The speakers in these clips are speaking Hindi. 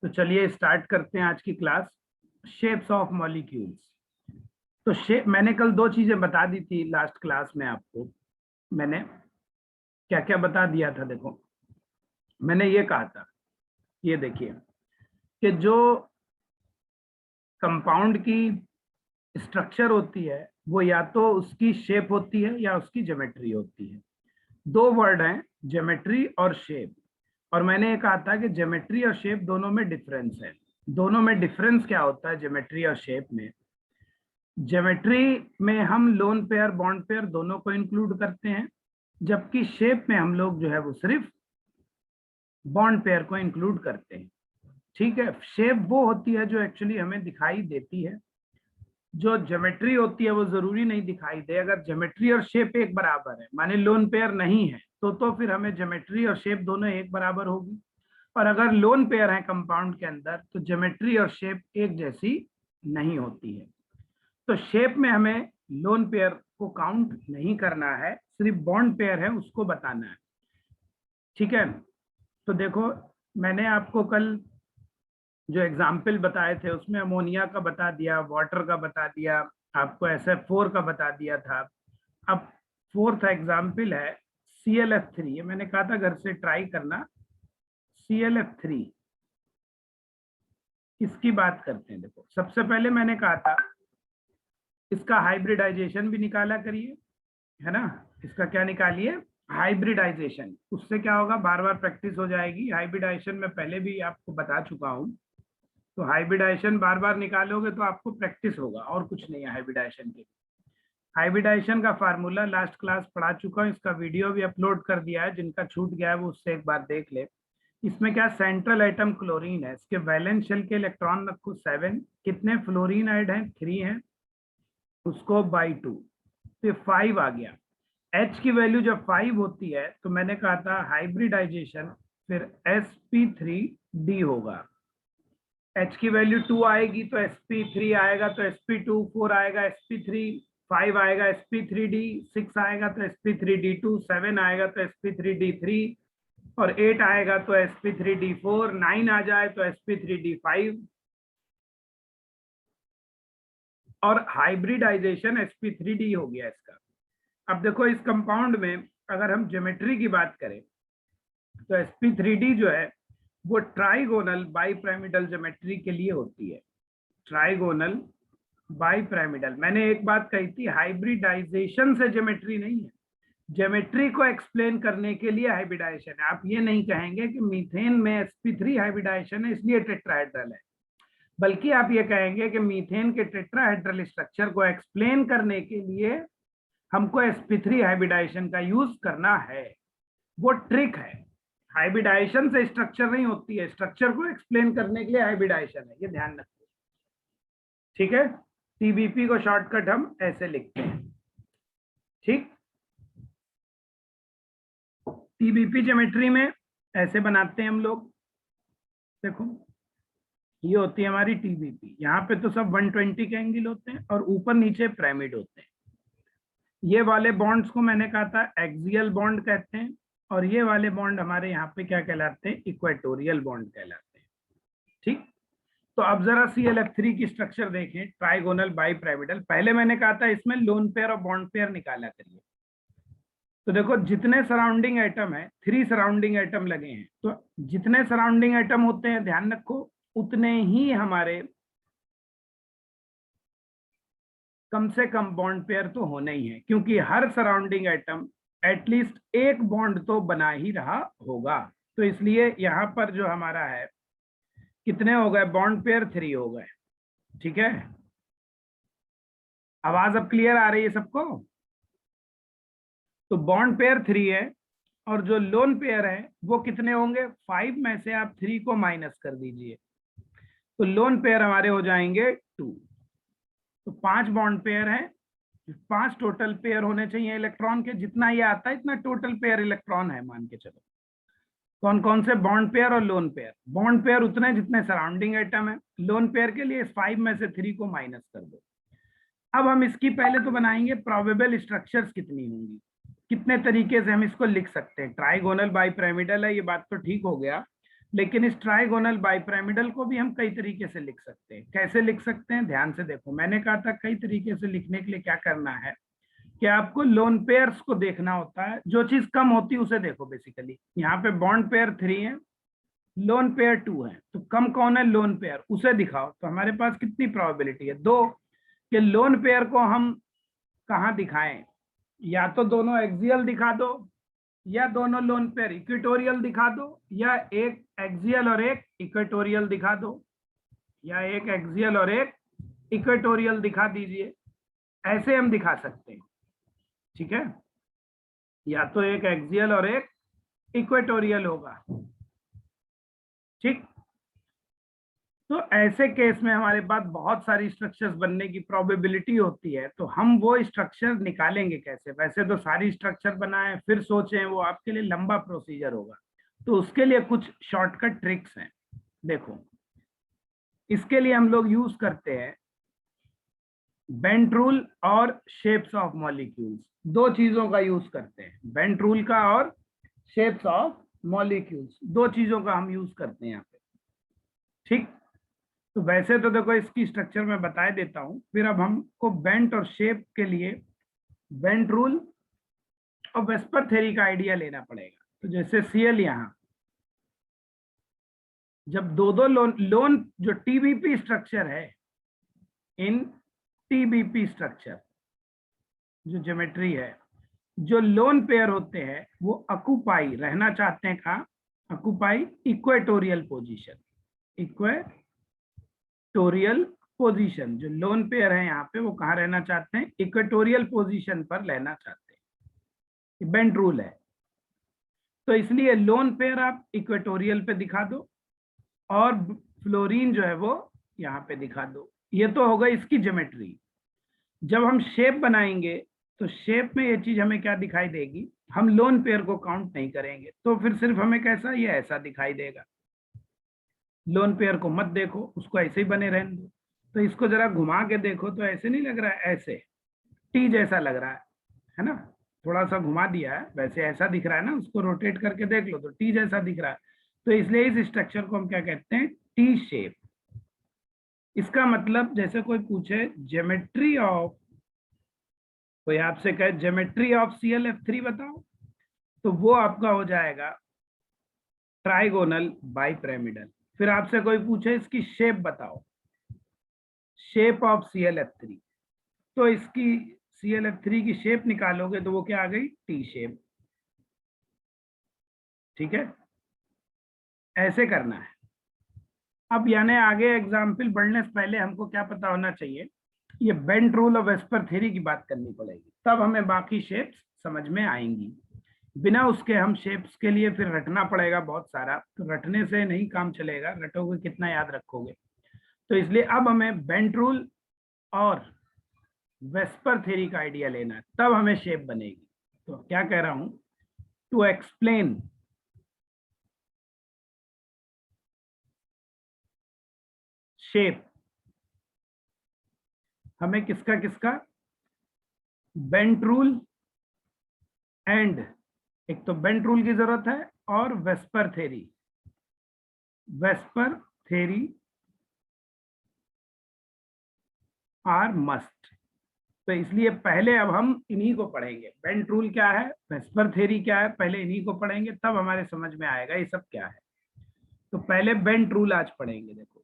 तो चलिए स्टार्ट करते हैं आज की क्लास, शेप्स ऑफ मॉलिक्यूल्स। तो शेप मैंने कल दो चीजें बता दी थी लास्ट क्लास में आपको। मैंने क्या क्या बता दिया था, देखो। मैंने ये कहा था, ये देखिए कि जो कंपाउंड की स्ट्रक्चर होती है वो या तो उसकी शेप होती है या उसकी ज्योमेट्री होती है। दो वर्ड हैं, ज्योमेट्री और शेप। और मैंने ये कहा था कि ज्योमेट्री और शेप दोनों में डिफरेंस है। दोनों में डिफरेंस क्या होता है ज्योमेट्री और शेप में? ज्योमेट्री में हम लोन पेयर बॉन्ड पेयर दोनों को इंक्लूड करते हैं, जबकि शेप में हम लोग जो है वो सिर्फ बॉन्ड पेयर को इंक्लूड करते हैं। ठीक है, शेप वो होती है जो एक्चुअली हमें दिखाई देती है। जो ज्योमेट्री होती है वो जरूरी नहीं दिखाई दे। अगर ज्योमेट्री और शेप एक बराबर है, माने लोन पेयर नहीं है, तो फिर हमें ज्योमेट्री और शेप दोनों एक बराबर होगी। और अगर लोन पेयर है कंपाउंड के अंदर तो ज्योमेट्री और शेप एक जैसी नहीं होती है। तो शेप में हमें लोन पेयर को काउंट नहीं करना है, सिर्फ बॉन्ड पेयर है उसको बताना है। ठीक है, तो देखो मैंने आपको कल जो एग्जाम्पल बताए थे उसमें अमोनिया का बता दिया, वाटर का बता दिया, आपको SF4 का बता दिया था। अब फोर्थ एग्जाम्पल है ClF3। ये मैंने कहा था घर से ट्राई करना। ClF3 इसकी बात करते हैं। देखो सबसे पहले मैंने कहा था इसका हाइब्रिडाइजेशन भी निकाला करिए, है ना। इसका क्या निकालिए? हाइब्रिडाइजेशन। उससे क्या होगा, बार बार प्रैक्टिस हो जाएगी। हाइब्रिडाइजेशन में पहले भी आपको बता चुका हूं। तो हाइब्रिडाइजेशन बार बार निकालोगे तो आपको प्रैक्टिस होगा, और कुछ नहीं है हाइब्रिडाइजेशन के। हाइब्रिडाइजेशन का फार्मूला लास्ट क्लास पढ़ा चुका हूँ, इसका वीडियो भी अपलोड कर दिया है। जिनका छूट गया है वो उससे एक बार देख ले। इसमें क्या सेंट्रल एटम क्लोरीन है, इसके वैलेंस शेल के इलेक्ट्रॉन रखो 7, कितने फ्लोरीन ऐड हैं? 3 हैं, उसको बाई 2 तो 5 आ गया। H की वैल्यू जब 5 होती है तो मैंने कहा था हाइब्रिडाइजेशन फिर sp3d होगा। H की वैल्यू 2 आएगी तो sp3 आएगा, तो sp2 4 आएगा, sp3 5 आएगा, sp3d 6 आएगा तो sp3d2 7 आएगा तो sp3d3 और 8 आएगा तो sp3d4 9 आ जाए तो sp3d5 और हाइब्रिडाइजेशन sp3d हो गया इसका। अब देखो इस कंपाउंड में अगर हम ज्योमेट्री की बात करें तो sp3d जो है वो ट्राइगोनल बाईपिरामिडल ज्योमेट्री के लिए होती है। Trigonal bipyramidal. मैंने एक बात कही थी, हाइब्रिडाइजेशन से ज्योमेट्री नहीं है, ज्योमेट्री को एक्सप्लेन करने के लिए हाइब्रिडाइजेशन है। आप ये नहीं कहेंगे कि मीथेन में sp3 हाइब्रिडाइजेशन है इसलिए टेट्राहेड्रल है, बल्कि आप ये कहेंगे कि मीथेन के टेट्राहेड्रल स्ट्रक्चर को एक्सप्लेन करने के लिए हमको sp3 हाइब्रिडाइजेशन का यूज करना है। वो ट्रिक है। हाइब्रिडाइजेशन से स्ट्रक्चर नहीं होती है, स्ट्रक्चर को एक्सप्लेन करने के लिए हाइब्रिडाइजेशन है, ये ध्यान रखिए। ठीक है, TBP को शॉर्टकट हम ऐसे लिखते हैं। ठीक, TBP ज्योमेट्री में ऐसे बनाते हैं हम लोग। देखो ये होती है हमारी TBP। यहाँ पे तो सब 120 के एंगल होते हैं और ऊपर नीचे पिरामिड होते हैं। ये वाले बॉन्ड्स को मैंने कहा था एक्सियल बॉन्ड कहते हैं, और ये वाले बॉन्ड हमारे यहाँ पे क्या कहलाते हैं? इक्वेटोरियल बॉन्ड कहलाते हैं। ठीक, तो अब जरा ClF3 की स्ट्रक्चर देखें, ट्राइगोनल बाईपिरामिडल। पहले मैंने कहा था इसमें लोन पेयर और बॉन्ड पेयर निकाला करिए। तो देखो जितने सराउंडिंग एटम है, 3 सराउंडिंग एटम लगे हैं, तो जितने सराउंडिंग एटम होते हैं ध्यान रखो उतने ही हमारे कम से कम बॉन्ड पेयर तो होने ही है, क्योंकि हर सराउंडिंग एटम एटलीस्ट एक बॉन्ड तो बना ही रहा होगा। तो इसलिए यहाँ पर जो हमारा है कितने हो गए बॉन्ड पेयर? 3 हो गए। ठीक है, आवाज अब क्लियर आ रही है सबको? तो बॉन्ड पेयर 3 है और जो लोन पेयर है वो कितने होंगे? 5 में से आप 3 को माइनस कर दीजिए तो लोन पेयर हमारे हो जाएंगे 2। तो 5 बॉन्ड पेयर है, 5 टोटल पेयर होने चाहिए इलेक्ट्रॉन के। जितना ये आता है इतना टोटल पेयर इलेक्ट्रॉन है मान के चलो। कौन कौन से? बॉन्ड पेयर और लोन पेयर। बॉन्ड पेयर उतने जितने सराउंडिंग एटम है, लोन पेयर के लिए 5 में से 3 को माइनस कर दो। अब हम इसकी पहले तो बनाएंगे प्रोबेबल स्ट्रक्चर्स कितनी होंगी, कितने तरीके से हम इसको लिख सकते हैं। ट्राइगोनल बाईपिरामिडल है, ये बात तो ठीक हो गया, लेकिन इस ट्राइगोनल बाइपिरामिडल को भी हम कई तरीके से लिख सकते हैं। कैसे लिख सकते हैं, ध्यान से देखो। मैंने कहा था कई तरीके से लिखने के लिए क्या करना है कि आपको लोन पेयर्स को देखना होता है, जो चीज कम होती है उसे देखो। बेसिकली यहाँ पे बॉन्ड पेयर 3 है, लोन पेयर 2 है, तो कम कौन है, लोन पेयर, उसे दिखाओ। तो हमारे पास कितनी प्रोबेबिलिटी है, 2, कि लोन पेयर को हम कहाँ दिखाएं, या तो दोनों एक्सियल दिखा दो, या दोनों लोन पेयर इक्वेटोरियल दिखा दो, या एक एक्सियल और एक इक्वेटोरियल दिखा दो, या एक एक्सियल और एक इक्वेटोरियल दिखा दीजिए। ऐसे हम दिखा सकते हैं, ठीक है, या तो एक एक्सियल और एक इक्वेटोरियल होगा, ठीक। तो ऐसे केस में हमारे पास बहुत सारी स्ट्रक्चर्स बनने की प्रोबेबिलिटी होती है, तो हम वो स्ट्रक्चर निकालेंगे कैसे। वैसे तो सारी स्ट्रक्चर बनाएं फिर सोचें, वो आपके लिए लंबा प्रोसीजर होगा। तो उसके लिए कुछ शॉर्टकट ट्रिक्स हैं। देखो, इसके लिए हम लोग यूज करते हैं बेंट रूल और शेप्स ऑफ मॉलिक्यूल्स। दो चीजों का यूज करते हैं, बेंट रूल का और शेप्स ऑफ मॉलिक्यूल्स, दो चीजों का हम यूज करते हैं यहाँ पे, ठीक। तो वैसे तो देखो इसकी स्ट्रक्चर मैं बता देता हूं, फिर अब हमको बेंट और शेप के लिए बेंट रूल और वेस्पर थ्योरी का आइडिया लेना पड़ेगा। तो जैसे सीएल यहाँ, जब दो लोन जो टीबीपी स्ट्रक्चर है, इन टीबीपी स्ट्रक्चर जो ज्योमेट्री है, जो लोन पेयर होते हैं वो अकुपाई रहना चाहते हैं कहाँ, occupy equatorial position, equatorial position. जो लोन पेयर है यहाँ पे वो कहाँ रहना चाहते हैं, इक्वेटोरियल पोजीशन पर रहना चाहते हैं। बेंट रूल है, तो इसलिए लोन पेयर आप इक्वेटोरियल पे दिखा दो और फ्लोरीन जो है वो यहाँ पे दिखा दो। ये तो होगा इसकी ज्योमेट्री। जब हम शेप बनाएंगे तो शेप में ये चीज हमें क्या दिखाई देगी, हम लोन पेयर को काउंट नहीं करेंगे, तो फिर सिर्फ हमें कैसा, ये ऐसा दिखाई देगा। लोन पेयर को मत देखो, उसको ऐसे ही बने रहने दो। तो इसको जरा घुमा के देखो तो ऐसे नहीं लग रहा है, ऐसे टी जैसा लग रहा है ना। थोड़ा सा घुमा दिया है, वैसे ऐसा दिख रहा है ना, उसको रोटेट करके देख लो तो टी जैसा दिख रहा है। तो इसलिए इस स्ट्रक्चर को हम क्या कहते हैं, टी शेप। इसका मतलब जैसे कोई पूछे ज्योमेट्री ऑफ, कोई आपसे कहे ज्योमेट्री ऑफ ClF3 बताओ, तो वो आपका हो जाएगा ट्राइगोनल बाइपिरामिडल। फिर आपसे कोई पूछे इसकी शेप बताओ, शेप ऑफ ClF3, तो इसकी ClF3 की शेप निकालोगे तो वो क्या आ गई, टी शेप, ठीक है। ऐसे करना है। अब यानी आगे एग्जाम्पल बढ़ने से पहले हमको क्या पता होना चाहिए, ये बेंट रूल और वेस्पर थ्योरी की बात करनी पड़ेगी, तब हमें बाकी शेप्स समझ में आएंगी। बिना उसके हम शेप्स के लिए फिर रटना पड़ेगा बहुत सारा, तो रटने से नहीं काम चलेगा, रटोगे कितना याद रखोगे। तो इसलिए अब हमें बेंट रूल और वेस्पर थ्योरी का आइडिया लेना है, तब हमें शेप बनेगी। तो क्या कह रहा हूं, टू एक्सप्लेन शेप, हमें किसका किसका, बेंट रूल एंड, एक तो बेंट रूल की जरूरत है और VSEPR theory, VSEPR theory are must. तो इसलिए पहले अब हम इन्हीं को पढ़ेंगे, बेंट रूल क्या है, वेस्पर थ्योरी क्या है, पहले इन्हीं को पढ़ेंगे, तब हमारे समझ में आएगा ये सब क्या है। तो पहले बेंट रूल आज पढ़ेंगे। देखो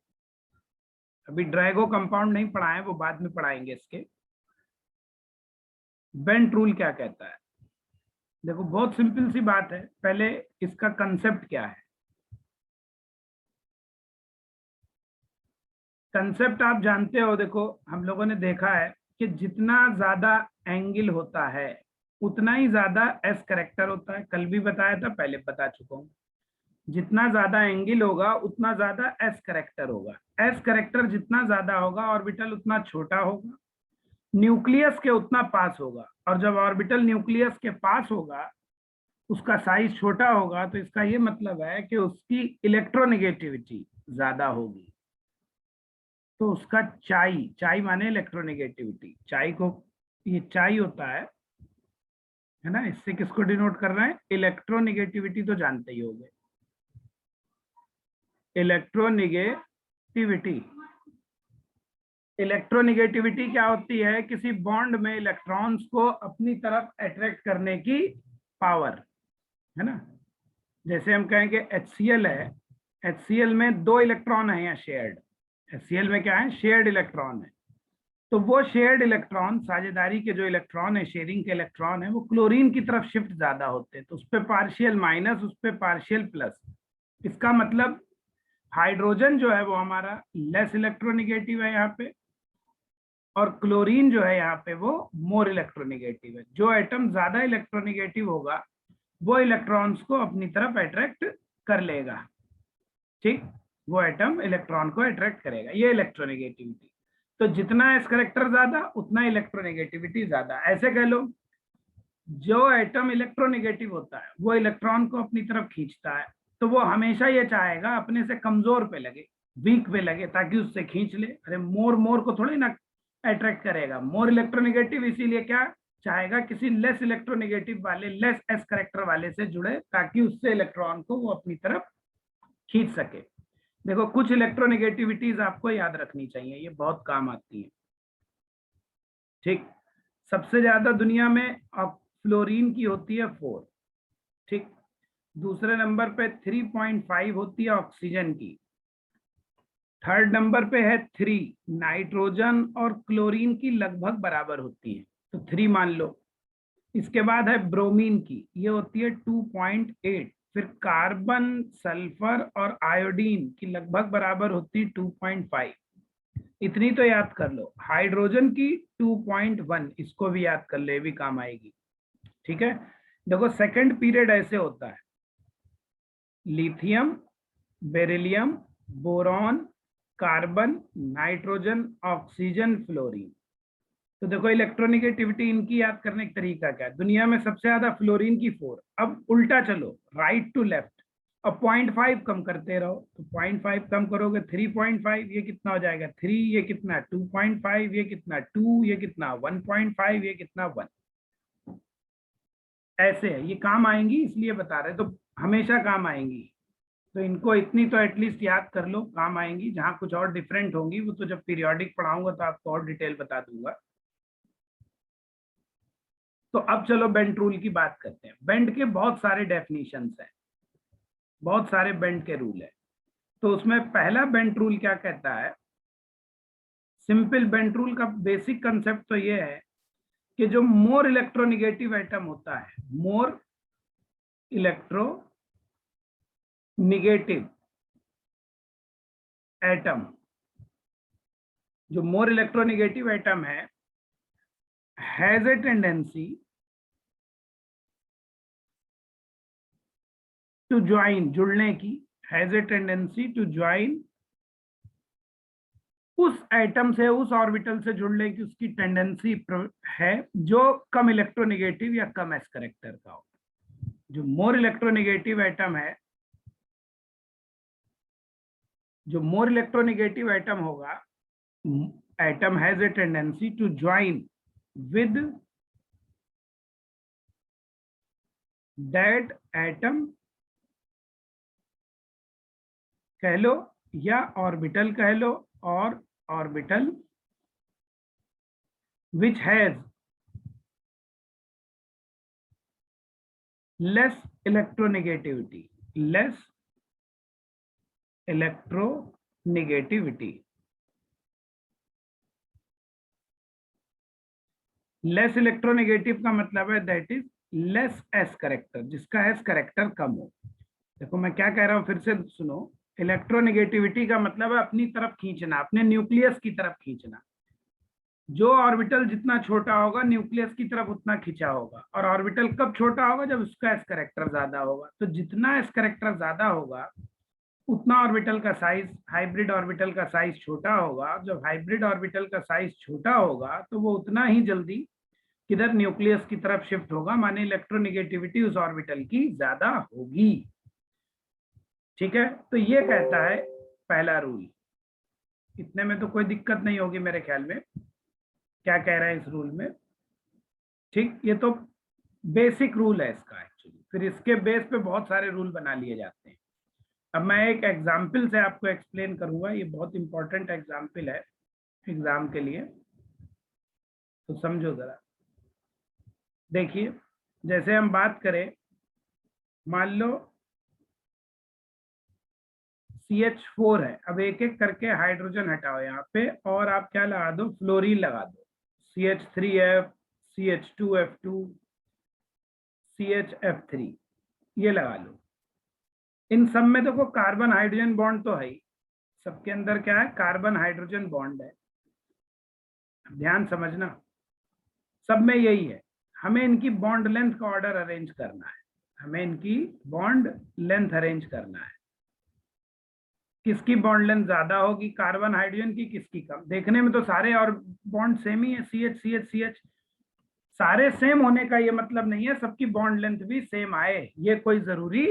अभी ड्रैगो कंपाउंड नहीं पढ़ाए, वो बाद में पढ़ाएंगे इसके। बेंट रूल क्या कहता है, देखो बहुत सिंपल सी बात है, पहले इसका कंसेप्ट क्या है। कंसेप्ट आप जानते हो, देखो हम लोगों ने देखा है कि जितना ज्यादा एंगल होता है उतना ही ज्यादा एस करेक्टर होता है। कल भी बताया था, पहले बता चुका हूं, जितना ज्यादा एंगल होगा उतना ज्यादा एस करेक्टर होगा। एस करेक्टर जितना ज्यादा होगा ऑर्बिटल उतना छोटा होगा, न्यूक्लियस के उतना पास होगा, और जब ऑर्बिटल न्यूक्लियस के पास होगा उसका साइज छोटा होगा, तो इसका ये मतलब है कि उसकी इलेक्ट्रोनेगेटिविटी ज्यादा होगी। तो उसका चाई, चाई माने इलेक्ट्रोनेगेटिविटी, चाई को, ये चाई होता है ना, इससे किसको डिनोट कर रहे हैं, इलेक्ट्रोनेगेटिविटी, तो जानते ही होंगे। इलेक्ट्रोनिगेटिविटी। इलेक्ट्रोनिगेटिविटी क्या होती है? किसी बॉन्ड में इलेक्ट्रॉन्स को अपनी तरफ अट्रैक्ट करने की पावर, है ना। जैसे हम कहें कि HCl है, HCl में 2 इलेक्ट्रॉन है या शेयर्ड। HCl में क्या है? शेयर्ड इलेक्ट्रॉन है। तो वो शेयर्ड इलेक्ट्रॉन, साझेदारी के जो इलेक्ट्रॉन है, शेयरिंग के इलेक्ट्रॉन है, वो क्लोरीन की तरफ शिफ्ट ज्यादा होते हैं। तो उस पर पार्शियल माइनस, उस पर पार्शियल प्लस। इसका मतलब हाइड्रोजन जो है वो हमारा लेस इलेक्ट्रोनिगेटिव है यहाँ पे, और क्लोरीन जो है यहाँ पे वो मोर इलेक्ट्रोनिगेटिव है। जो एटम ज्यादा इलेक्ट्रोनिगेटिव होगा वो इलेक्ट्रॉन्स को अपनी तरफ अट्रैक्ट कर लेगा। ठीक, वो एटम इलेक्ट्रॉन को अट्रैक्ट करेगा, ये इलेक्ट्रोनिगेटिविटी। तो जितना एस करेक्टर ज्यादा उतना इलेक्ट्रोनिगेटिविटी ज्यादा। ऐसे कह लो, जो एटम इलेक्ट्रोनिगेटिव होता है वो इलेक्ट्रॉन को अपनी तरफ खींचता है, तो वो हमेशा ये चाहेगा अपने से कमजोर पे लगे, वीक पे लगे, ताकि उससे खींच ले। अरे मोर मोर को थोड़ी ना अट्रैक्ट करेगा। मोर इलेक्ट्रोनिगेटिव इसीलिए क्या चाहेगा? किसी लेस इलेक्ट्रोनिगेटिव वाले, लेस एस करेक्टर वाले से जुड़े, ताकि उससे इलेक्ट्रॉन को वो अपनी तरफ खींच सके। देखो, कुछ इलेक्ट्रोनिगेटिविटीज आपको याद रखनी चाहिए, ये बहुत काम आती है। ठीक, सबसे ज्यादा दुनिया में फ्लोरीन की होती है 4। ठीक, दूसरे नंबर पे 3.5 होती है ऑक्सीजन की। थर्ड नंबर पे है 3। नाइट्रोजन और क्लोरीन की लगभग बराबर होती है, तो 3 मान लो। इसके बाद है ब्रोमीन की, ये होती है 2.8। फिर कार्बन, सल्फर और आयोडीन की लगभग बराबर होती है 2.5। इतनी तो याद कर लो। हाइड्रोजन की 2.1, इसको भी याद कर ले, भी काम आएगी। ठीक है, देखो सेकंड पीरियड ऐसे होता है: lithium, beryllium, boron, carbon, nitrogen, oxygen, fluorine. तो देखो इलेक्ट्रोनिगेटिविटी इनकी याद करने का तरीका क्या है? दुनिया में सबसे ज्यादा फ्लोरीन की 4। अब उल्टा चलो, राइट टू लेफ्ट। अब 0.5 कम करते रहो, तो 0.5 कम करोगे 3.5, ये कितना हो जाएगा? 3, ये कितना? 2.5, ये कितना? 2, ये कितना? 1.5, ये कितना? 1। ऐसे है, ये काम आएंगी इसलिए बता रहे, तो हमेशा काम आएंगी। तो इनको इतनी तो एटलीस्ट याद कर लो, काम आएंगी। जहां कुछ और डिफरेंट होंगी वो तो जब पीरियोडिक पढ़ाऊंगा तो आपको और डिटेल बता दूंगा। तो अब चलो बेंट रूल की बात करते हैं। बेंट के बहुत सारे डेफिनेशंस हैं, बहुत सारे बेंट के रूल है। तो उसमें पहला बेंट रूल क्या कहता है? सिंपल बेंट रूल का बेसिक कंसेप्ट तो ये है कि जो मोर इलेक्ट्रोनिगेटिव एटम होता है, मोर इलेक्ट्रोनिगेटिव एटम, जो मोर इलेक्ट्रोनिगेटिव एटम है, has a tendency to join, जुड़ने की, has a tendency to join, उस एटम से, उस ऑर्बिटल से जुड़ने की उसकी टेंडेंसी है जो कम इलेक्ट्रोनिगेटिव या कम एस करेक्टर का हो। जो मोर इलेक्ट्रोनिगेटिव एटम है, जो मोर इलेक्ट्रोनिगेटिव एटम होगा, atom has a tendency to join with that atom, कह लो या ऑर्बिटल कह लो, और orbital which has less electronegativity, less electronegativity, less electronegative का मतलब है that is less S character, जिसका एस करेक्टर कम हो। देखो मैं क्या कह रहा हूं, फिर से सुनो। इलेक्ट्रोनेगेटिविटी का मतलब है अपनी तरफ खींचना, अपने न्यूक्लियस की तरफ खींचना। जो ऑर्बिटल जितना छोटा होगा न्यूक्लियस की तरफ उतना खिंचा होगा। और ऑर्बिटल कब छोटा होगा? जब उसका एस करेक्टर ज्यादा होगा। तो जितना एस करेक्टर ज्यादा होगा उतना ऑर्बिटल का साइज, हाइब्रिड ऑर्बिटल का साइज छोटा होगा। जब हाइब्रिड ऑर्बिटल का साइज छोटा होगा तो वो उतना ही जल्दी किधर? न्यूक्लियस की तरफ शिफ्ट होगा, माने इलेक्ट्रोनिगेटिविटी उस ऑर्बिटल की ज्यादा होगी। ठीक है, तो ये कहता है पहला रूल। इतने में तो कोई दिक्कत नहीं होगी मेरे ख्याल में। क्या कह रहा है इस रूल में? ठीक, ये तो बेसिक रूल है इसका एक्चुअली। फिर इसके बेस पे बहुत सारे रूल बना लिए जाते हैं। अब मैं एक एग्जाम्पल से आपको एक्सप्लेन करूंगा, ये बहुत इंपॉर्टेंट एग्जाम्पल है एग्जाम के लिए, तो समझो जरा। देखिए, जैसे हम बात करें, मान लो CH4 है। अब एक एक करके हाइड्रोजन हटाओ यहाँ पे, और आप क्या लगा दो, फ्लोरीन लगा दो। CH3F, CH2F2, CHF3, ये लगा लो। इन सब में देखो कार्बन हाइड्रोजन बॉन्ड तो है ही, सबके अंदर क्या है, कार्बन हाइड्रोजन बॉन्ड है। ध्यान समझना, सब में यही है। हमें इनकी बॉन्ड लेंथ का ऑर्डर अरेंज करना है, हमें इनकी बॉन्ड लेंथ अरेंज करना है। किसकी बॉन्ड लेंथ ज्यादा होगी, कार्बन हाइड्रोजन की, किसकी कम। देखने में तो सारे और बॉन्ड सेम ही है, CH CH CH, सारे सेम होने का ये मतलब नहीं है सबकी बॉन्ड लेंथ भी सेम आए, ये कोई जरूरी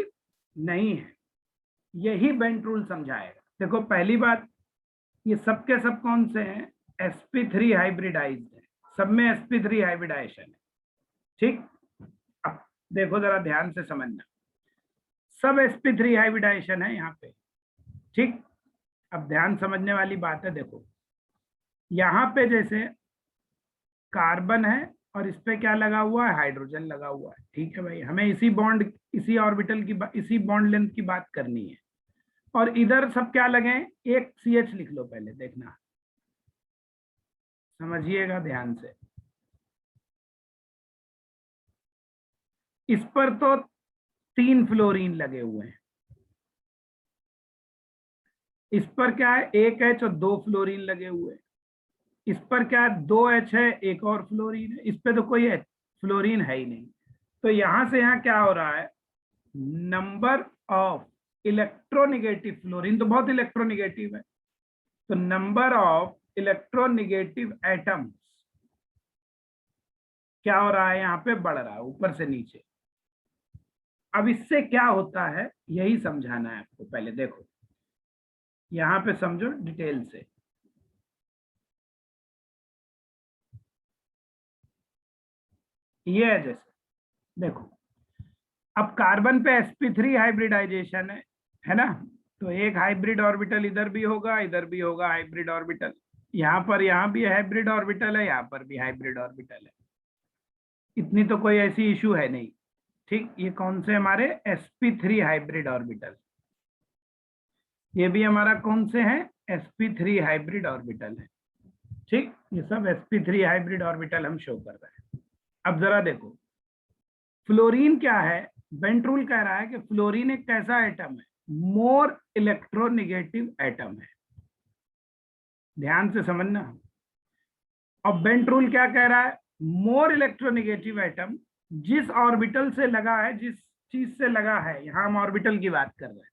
नहीं है। यही बेंट रूल समझाएगा। देखो पहली बात, ये सब के सब कौन से हैं, sp3 हाइब्रिडाइज्ड है, सब में sp3 हाइब्रिडाइजेशन है। ठीक, अब देखो जरा ध्यान से समझना, सब sp3 हाइब्रिडाइजेशन है यहाँ पे। ठीक, अब ध्यान समझने वाली बात है। देखो यहाँ पे जैसे कार्बन है और इस पे क्या लगा हुआ है, हाइड्रोजन लगा हुआ है। ठीक है भाई, हमें इसी बॉन्ड, इसी ऑर्बिटल की, इसी बॉन्ड लेंथ की बात करनी है। और इधर सब क्या लगे, एक CH लिख लो पहले, देखना समझिएगा ध्यान से। इस पर तो 3 फ्लोरीन लगे हुए हैं, इस पर क्या है, एक H और 2 फ्लोरीन लगे हुए हैं। इस पर क्या है, 2 H है, एक और फ्लोरीन है। इस पे तो कोई फ्लोरीन है ही नहीं। तो यहां से यहाँ क्या हो रहा है, नंबर ऑफ इलेक्ट्रोनिगेटिव फ्लोरीन तो बहुत इलेक्ट्रोनिगेटिव है, तो नंबर ऑफ इलेक्ट्रोनिगेटिव एटम्स क्या हो रहा है, यहाँ पे बढ़ रहा है ऊपर से नीचे। अब इससे क्या होता है यही समझाना है आपको। पहले देखो यहाँ पे समझो डिटेल से। ये है जैसे देखो, अब कार्बन पे sp3 हाइब्रिडाइजेशन है ना, तो एक हाइब्रिड ऑर्बिटल इधर भी होगा, इधर भी होगा हाइब्रिड ऑर्बिटल। यहाँ पर, यहाँ भी हाइब्रिड ऑर्बिटल है, यहाँ पर भी हाइब्रिड ऑर्बिटल है। इतनी तो कोई ऐसी इशू है नहीं। ठीक, ये कौन से हमारे sp3 हाइब्रिड ऑर्बिटल, ये भी हमारा कौन से हैं, sp3 हाइब्रिड ऑर्बिटल है। ठीक, ये सब sp3 हाइब्रिड ऑर्बिटल हम शो कर रहे हैं। अब जरा देखो फ्लोरीन क्या है, बेंट रूल कह रहा है कि फ्लोरीन एक कैसा एटम है, मोर इलेक्ट्रोनिगेटिव एटम है। ध्यान से समझना। अब बेंट रूल क्या कह रहा है, मोर इलेक्ट्रोनिगेटिव एटम जिस ऑर्बिटल से लगा है, जिस चीज से लगा है, यहां हम ऑर्बिटल की बात कर रहे हैं,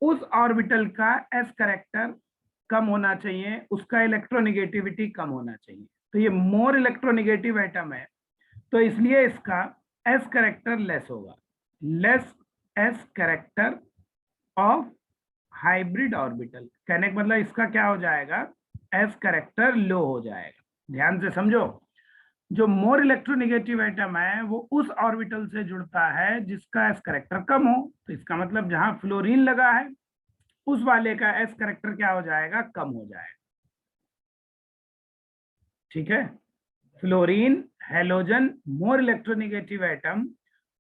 उस ऑर्बिटल का एस करेक्टर कम होना चाहिए, उसका इलेक्ट्रोनिगेटिविटी कम होना चाहिए। तो ये मोर इलेक्ट्रोनिगेटिव एटम है, तो इसलिए इसका एस करेक्टर लेस होगा, less S character of hybrid orbital. कहने का मतलब इसका क्या हो जाएगा, एस करेक्टर लो हो जाएगा। ध्यान से समझो, जो मोर इलेक्ट्रोनिगेटिव एटम है वो उस ऑर्बिटल से जुड़ता है जिसका एस करेक्टर कम हो। तो इसका मतलब जहां फ्लोरीन लगा है उस वाले का एस करेक्टर क्या हो जाएगा, कम हो जाएगा। ठीक है, फ्लोरीन, हेलोजन, मोर इलेक्ट्रोनिगेटिव एटम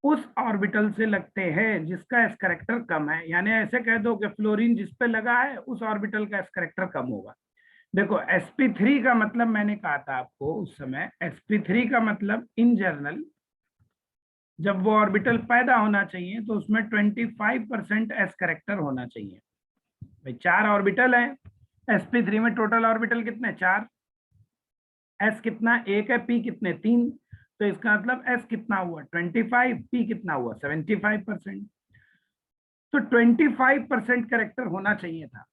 उस ऑर्बिटल से लगते हैं जिसका एस करेक्टर कम है। यानी ऐसे कह दो कि फ्लोरीन जिस पे लगा है उस ऑर्बिटल का एस करेक्टर कम होगा। देखो sp3 का मतलब मैंने कहा था आपको उस समय, sp3 का मतलब इन जनरल जब वो ऑर्बिटल पैदा होना चाहिए तो उसमें 25% एस करेक्टर होना चाहिए। भाई 4 ऑर्बिटल है, sp3 में टोटल ऑर्बिटल कितने, 4। एस कितना, एक है, पी कितने, 3। तो इसका मतलब एस कितना हुआ, 25, पी कितना हुआ, 75%। तो 25% करेक्टर होना चाहिए था।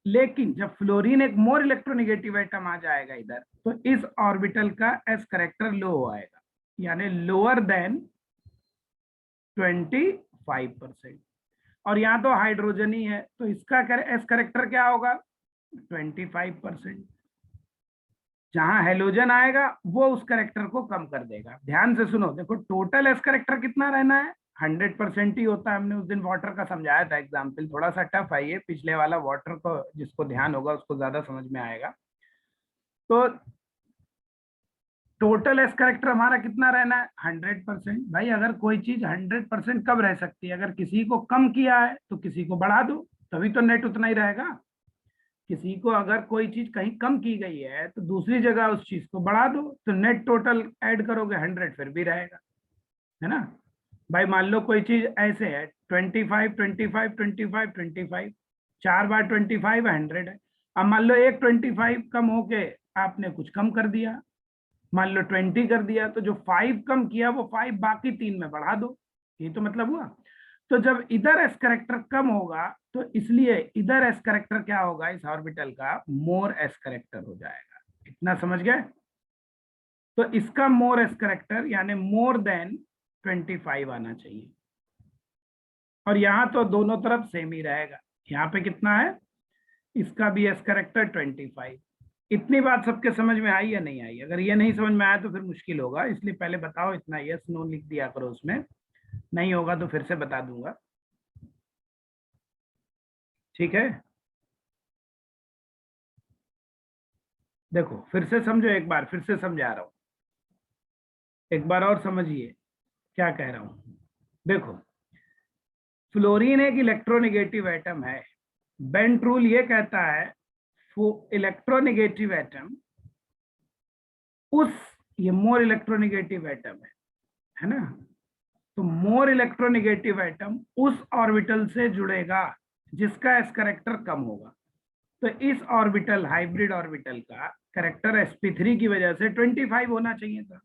लेकिन जब फ्लोरीन एक मोर इलेक्ट्रोनिगेटिव एटम आ जाएगा इधर, तो इस ऑर्बिटल का एस करेक्टर लो आएगा, यानी लोअर देन 25%। और यहाँ तो हाइड्रोजन ही है, तो इसका एस करेक्टर क्या होगा, 25%। जहां हेलोजन आएगा वो उस करेक्टर को कम कर देगा। ध्यान से सुनो, देखो टोटल एस करेक्टर कितना रहना है, 100% ही होता है। हमने उस दिन वाटर का समझाया था एग्जाम्पल, थोड़ा सा टफ है ये पिछले वाला, वाटर को जिसको ध्यान होगा उसको ज्यादा समझ में आएगा। तो टोटल एस करेक्टर हमारा कितना रहना है? 100%। भाई अगर कोई चीज 100% कब रह सकती है? अगर किसी को कम किया है तो किसी को बढ़ा दो, तभी तो नेट उतना ही रहेगा। किसी को अगर कोई चीज कहीं कम की गई है तो दूसरी जगह उस चीज को बढ़ा दो, तो नेट टोटल ऐड करोगे 100 फिर भी रहेगा, है ना। भाई मान लो कोई चीज ऐसे है 25 25 25 25, 4 बार 25 100 है। अब मान लो एक 25 कम होके आपने कुछ कम कर दिया, मान लो 20 कर दिया, तो जो 5 कम किया वो 5 बाकी 3 में बढ़ा दो, ये तो मतलब हुआ। तो जब इधर एस करेक्टर कम होगा तो इसलिए इधर एस करेक्टर क्या होगा इस ऑर्बिटल का? मोर एस करेक्टर हो जाएगा। इतना समझ गए? तो इसका मोर एस करेक्टर यानी मोर देन 25 आना चाहिए। और यहां तो दोनों तरफ सेम ही रहेगा। यहाँ पे कितना है? इसका भी एस करेक्टर 25। इतनी बात सबके समझ में आई या नहीं आई? अगर ये नहीं समझ में आया तो फिर मुश्किल होगा, इसलिए पहले बताओ इतना, यस नो लिख दिया करो उसमें, नहीं होगा तो फिर से बता दूंगा। ठीक है, देखो फिर से समझो, एक बार फिर से समझा रहा हूं, एक बार और समझिए क्या कह रहा हूं। देखो, फ्लोरीन एक इलेक्ट्रोनेगेटिव एटम है। बेंट रूल ये कहता है इलेक्ट्रोनेगेटिव एटम उस, ये मोर इलेक्ट्रोनेगेटिव एटम है ना, तो मोर इलेक्ट्रोनेगेटिव एटम उस ऑर्बिटल से जुड़ेगा जिसका एस करेक्टर कम होगा। तो इस ऑर्बिटल, हाइब्रिड ऑर्बिटल का करेक्टर sp3 की वजह से 25 होना चाहिए था।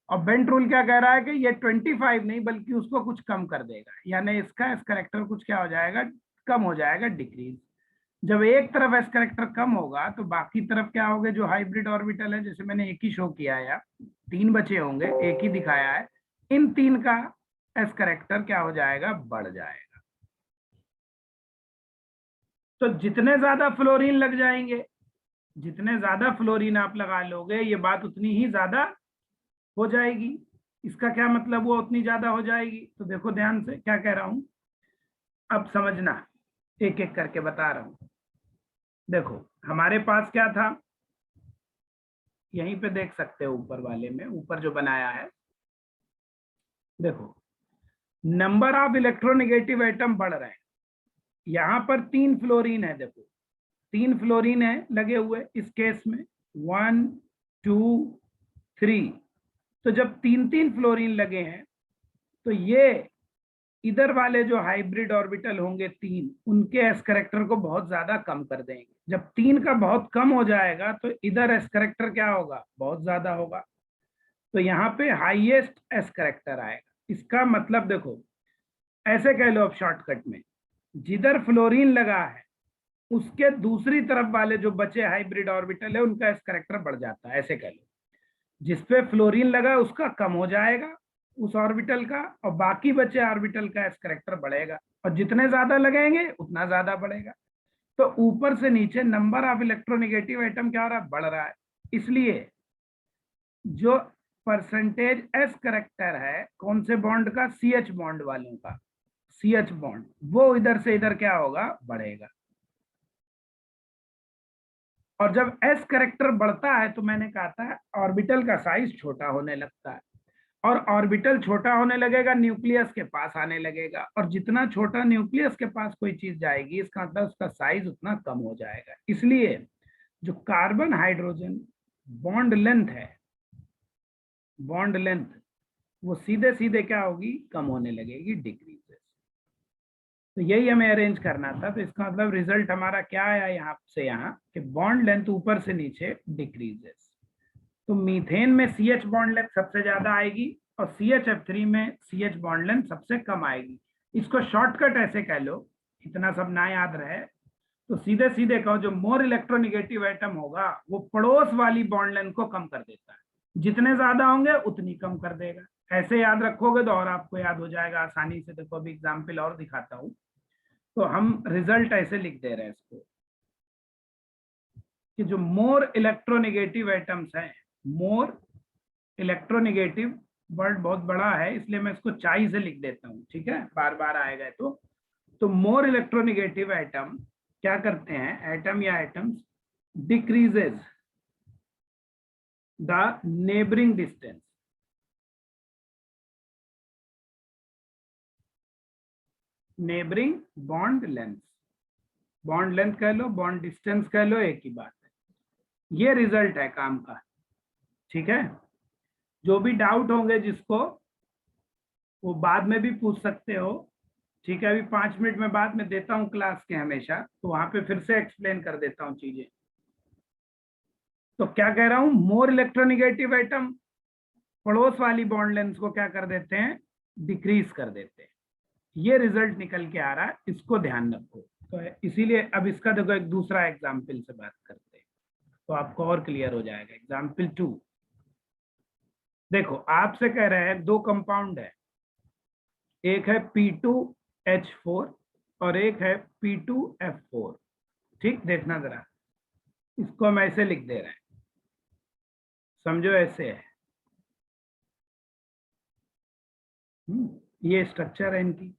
और बेंट रूल क्या कह रहा है कि ये 25 नहीं बल्कि उसको कुछ कम कर देगा, यानी इसका एस करेक्टर कुछ क्या हो जाएगा? कम हो जाएगा, डिक्रीज। जब एक तरफ एस करेक्टर कम होगा तो बाकी तरफ क्या होगा? जो हाइब्रिड ऑर्बिटल है, जैसे मैंने एक ही शो किया है, 3 बचे होंगे, एक ही दिखाया है, इन 3 का एस करेक्टर क्या हो जाएगा? बढ़ जाएगा। तो जितने ज्यादा फ्लोरीन लग जाएंगे, जितने ज्यादा फ्लोरीन आप लगा लोगे, ये बात उतनी ही ज्यादा हो जाएगी। इसका क्या मतलब हुआ उतनी ज्यादा हो जाएगी? तो देखो ध्यान से क्या कह रहा हूं, अब समझना, एक एक करके बता रहा हूं। देखो हमारे पास क्या था, यहीं पे देख सकते हो ऊपर वाले में, ऊपर जो बनाया है, देखो नंबर ऑफ इलेक्ट्रोनेगेटिव एटम बढ़ रहे हैं। यहां पर 3 फ्लोरीन है, देखो 3 फ्लोरीन है लगे हुए इस केस में, 1 2 3। तो जब 3 फ्लोरीन लगे हैं तो ये इधर वाले जो हाइब्रिड ऑर्बिटल होंगे 3, उनके एस करेक्टर को बहुत ज्यादा कम कर देंगे। जब 3 का बहुत कम हो जाएगा तो इधर एस करेक्टर क्या होगा? बहुत ज्यादा होगा। तो यहाँ पे हाईएस्ट एस करेक्टर आएगा। इसका मतलब देखो, ऐसे कह लो अब शॉर्टकट में, जिधर फ्लोरीन लगा है उसके दूसरी तरफ वाले जो बचे हाइब्रिड ऑर्बिटल है उनका एस करेक्टर बढ़ जाता है, ऐसे कह लो। जिसपे फ्लोरीन लगा उसका कम हो जाएगा उस ऑर्बिटल का, और बाकी बचे ऑर्बिटल का एस करेक्टर बढ़ेगा, और जितने ज्यादा लगेंगे उतना ज्यादा बढ़ेगा। तो ऊपर से नीचे नंबर ऑफ इलेक्ट्रोनेगेटिव एटम क्या हो रहा है? बढ़ रहा है। इसलिए जो परसेंटेज एस करेक्टर है कौन से बॉन्ड का? सी एच बॉन्ड वालों का, सी एच बॉन्ड, वो इधर से इधर क्या होगा? बढ़ेगा। और जब एस करेक्टर बढ़ता है तो मैंने कहा था ऑर्बिटल का साइज छोटा होने लगता है, और ऑर्बिटल छोटा होने लगेगा, न्यूक्लियस के पास आने लगेगा, और जितना छोटा न्यूक्लियस के पास कोई चीज जाएगी इसका मतलब उसका साइज उतना कम हो जाएगा। इसलिए जो कार्बन हाइड्रोजन बॉन्ड लेंथ है, बॉन्ड लेंथ, वो सीधे सीधे क्या होगी? कम होने लगेगी, डिक्रीजेस। तो यही हमें अरेंज करना था। तो इसका मतलब रिजल्ट हमारा क्या आया यहाँ से यहाँ, कि बॉन्ड लेंथ ऊपर से नीचे डिक्रीजेस। तो मीथेन में सी एच बॉन्ड लेंथ सबसे ज्यादा आएगी और CHF3 में सी एच बॉन्ड लेंथ सबसे कम आएगी। इसको शॉर्टकट ऐसे कह लो, इतना सब ना याद रहे तो सीधे सीधे कहो, जो मोर इलेक्ट्रोनिगेटिव एटम होगा वो पड़ोस वाली बॉन्ड लेंथ को कम कर देता है, जितने ज्यादा होंगे उतनी कम कर देगा। ऐसे याद रखोगे तो और आपको याद हो जाएगा आसानी से। देखो अभी एग्जाम्पल और दिखाता हूं। तो हम रिजल्ट ऐसे लिख दे रहे हैं इसको, कि जो मोर इलेक्ट्रोनेगेटिव एटम्स हैं, मोर इलेक्ट्रोनेगेटिव वर्ड बहुत बड़ा है इसलिए मैं इसको चाई से लिख देता हूँ, ठीक है, बार बार आएगा तो मोर इलेक्ट्रोनिगेटिव एटम क्या करते हैं, एटम या atoms decreases the neighbouring distance, neighbouring bond length, bond length कह लो, बॉन्ड डिस्टेंस कह लो, एक ही बात है। ये रिजल्ट है काम का, ठीक है। जो भी डाउट होंगे जिसको, वो बाद में भी पूछ सकते हो, ठीक है। अभी 5 मिनट में बाद में देता हूँ क्लास के हमेशा, तो वहां पे फिर से एक्सप्लेन कर देता हूँ चीजें। तो क्या कह रहा हूं, मोर इलेक्ट्रोनिगेटिव एटम पड़ोस वाली बॉन्ड लेंथ को क्या कर देते हैं, डिक्रीज कर देते हैं। ये रिजल्ट निकल के आ रहा है, इसको ध्यान रखो। तो इसीलिए अब इसका देखो एक दूसरा एग्जाम्पल से बात करते हैं तो आपको और क्लियर हो जाएगा। एग्जाम्पल 2 देखो, आपसे कह रहे हैं दो कंपाउंड है, एक है P2H4 और एक है P2F4, ठीक। देखना जरा, इसको हम ऐसे लिख दे रहे हैं, समझो ऐसे है। ये स्ट्रक्चर है इनकी।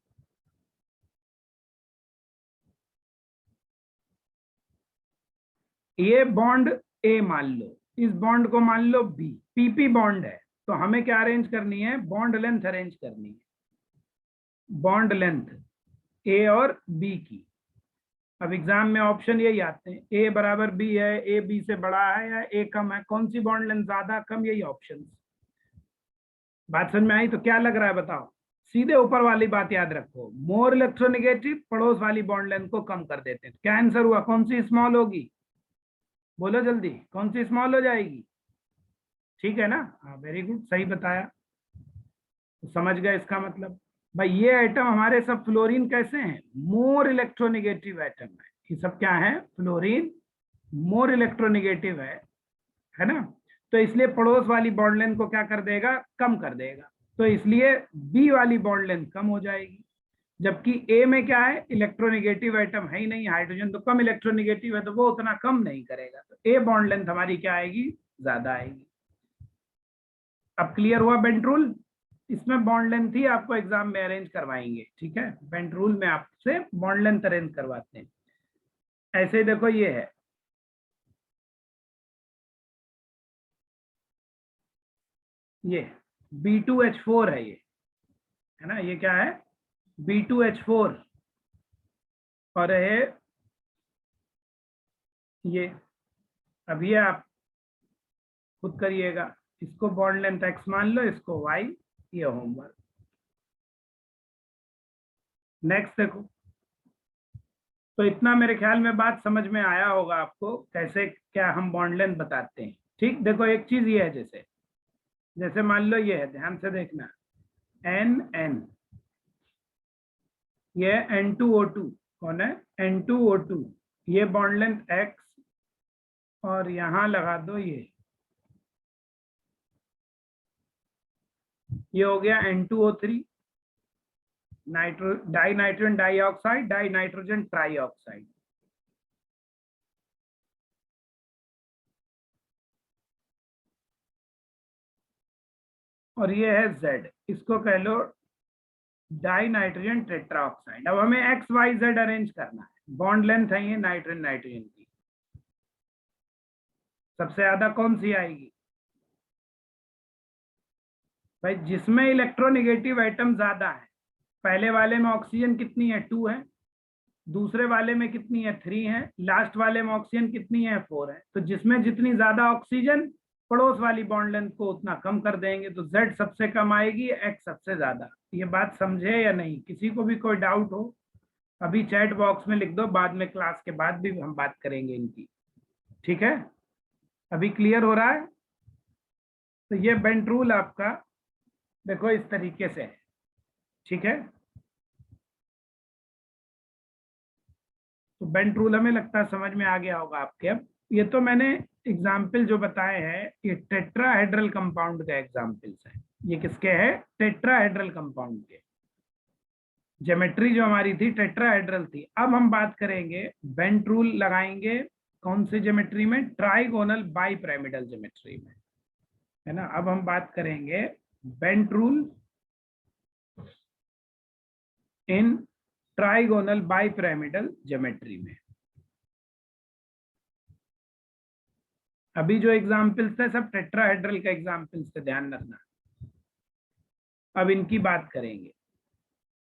ये बॉन्ड ए मान लो, इस बॉन्ड को मान लो बी, पीपी बॉन्ड है। तो हमें क्या अरेंज करनी है, बॉन्ड लेंथ अरेंज करनी है, बॉन्ड लेंथ ए और बी की। अब एग्जाम में ऑप्शन यही आते हैं, ए बराबर बी है, ए बी से बड़ा है या ए कम है, कौन सी बॉन्ड लेंथ ज्यादा कम, यही ऑप्शन। बात समझ में आई? तो क्या लग रहा है बताओ, सीधे ऊपर वाली बात याद रखो, मोर इलेक्ट्रोनिगेटिव पड़ोस वाली बॉन्ड लेंथ को कम कर देते हैं। क्या आंसर हुआ, कौन सी स्मॉल होगी, बोलो जल्दी, कौन सी स्मॉल हो जाएगी, ठीक है ना? हाँ वेरी गुड, सही बताया। तो समझ गए इसका मतलब। भाई ये एटम हमारे सब फ्लोरीन कैसे हैं, मोर इलेक्ट्रोनिगेटिव एटम है, ये सब क्या है, फ्लोरीन मोर इलेक्ट्रोनिगेटिव है ना। तो इसलिए पड़ोस वाली बॉन्ड लेंथ को क्या कर देगा, कम कर देगा। तो इसलिए बी वाली बॉन्ड लेंथ कम हो जाएगी, जबकि ए में क्या है, इलेक्ट्रोनिगेटिव एटम है ही नहीं, हाइड्रोजन तो कम इलेक्ट्रोनिगेटिव है, तो वो उतना कम नहीं करेगा। तो ए बॉन्ड लेंथ हमारी क्या आएगी, ज्यादा आएगी। अब क्लियर हुआ बेंट रूल? इसमें बॉन्ड लेंथ ही आपको एग्जाम में अरेंज करवाएंगे, ठीक है। बेंट रूल में आपसे बॉन्ड लेंथ अरेंज करवाते हैं। ऐसे देखो ये है, ये B2H4 है, ये है ना, ये क्या है, B2H4, और ये अब ये आप खुद करिएगा, इसको बॉन्ड लेंथ x मान लो, इसको y, ये होमवर्क। नेक्स्ट देखो, तो इतना मेरे ख्याल में बात समझ में आया होगा आपको, कैसे क्या हम बॉन्ड लेंथ बताते हैं, ठीक। देखो एक चीज ये है, जैसे जैसे मान लो ये है, ध्यान से देखना, NN, ये N2O2 कौन है, N2O2, ये बॉन्ड लेंथ x, और यहां लगा दो ये हो गया N2O3, die nitrogen dioxide, die nitrogen trioxide. और ये है Z, इसको कह लो डाई नाइट्रोजन टेट्राऑक्साइड। अब हमें XYZ अरेंज करना है, बॉन्ड लेंथ है ये नाइट्रोजन नाइट्रोजन की, सबसे ज्यादा कौन सी आएगी भाई, जिसमें इलेक्ट्रोनिगेटिव एटम ज्यादा है। पहले वाले में ऑक्सीजन कितनी है, 2 है, दूसरे वाले में कितनी है, 3 है, लास्ट वाले में ऑक्सीजन कितनी है, 4 है। तो जिसमें जितनी ज्यादा ऑक्सीजन, पड़ोस वाली बॉन्ड लेंथ को उतना कम कर देंगे, तो Z सबसे कम आएगी, X सबसे ज्यादा। ये बात समझे या नहीं, किसी को भी कोई डाउट हो अभी चैट बॉक्स में लिख दो, बाद में क्लास के बाद भी हम बात करेंगे इनकी, ठीक है। अभी क्लियर हो रहा है? तो ये बेंट रूल आपका देखो इस तरीके से है, ठीक है। तो बेंट रूल हमें लगता है समझ में आ गया होगा आपके। अब ये तो मैंने एग्जाम्पल जो बताए हैं, ये टेट्राहेड्रल कंपाउंड का एग्जाम्पल्स है। ये किसके हैं, टेट्राहेड्रल कंपाउंड के। ज्योमेट्री जो हमारी थी टेट्राहेड्रल थी। अब हम बात करेंगे, बेंट रूल लगाएंगे कौन सी ज्योमेट्री में, ट्राइगोनल बाईपिरामिडल ज्योमेट्री में, है ना। अब हम बात करेंगे bent rule in trigonal bipyramidal geometry में। अभी जो एग्जाम्पल्स थे सब टेट्राहेड्रल के एग्जाम्पल्स थे, ध्यान रखना। अब इनकी बात करेंगे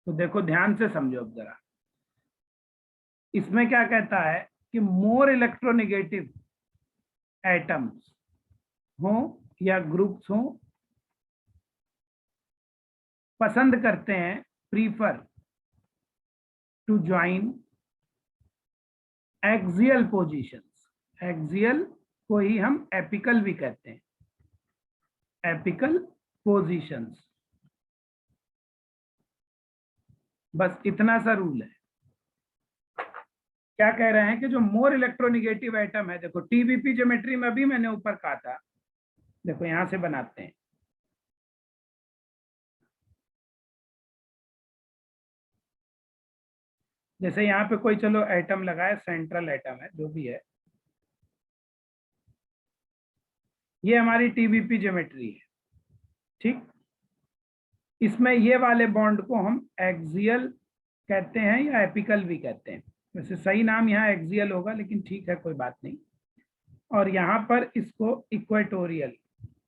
तो देखो ध्यान से समझो अब जरा। इसमें क्या कहता है कि मोर इलेक्ट्रोनेगेटिव एटम्स हो या ग्रुप्स हो पसंद करते हैं, prefer to join axial positions. Axial को ही हम एपिकल भी कहते हैं, एपिकल पोजीशंस। बस इतना सा रूल है। क्या कह रहे हैं कि जो मोर इलेक्ट्रोनेगेटिव एटम है, देखो टीबीपी ज्योमेट्री में अभी मैंने ऊपर कहा था, देखो यहां से बनाते हैं। जैसे यहाँ पे कोई चलो एटम लगाए, सेंट्रल एटम है जो भी है, ये हमारी टीबीपी ज्योमेट्री है, ठीक। इसमें ये वाले बॉन्ड को हम एक्सियल कहते हैं या एपिकल भी कहते हैं। वैसे सही नाम यहाँ एक्सियल होगा, लेकिन ठीक है कोई बात नहीं। और यहाँ पर इसको इक्वेटोरियल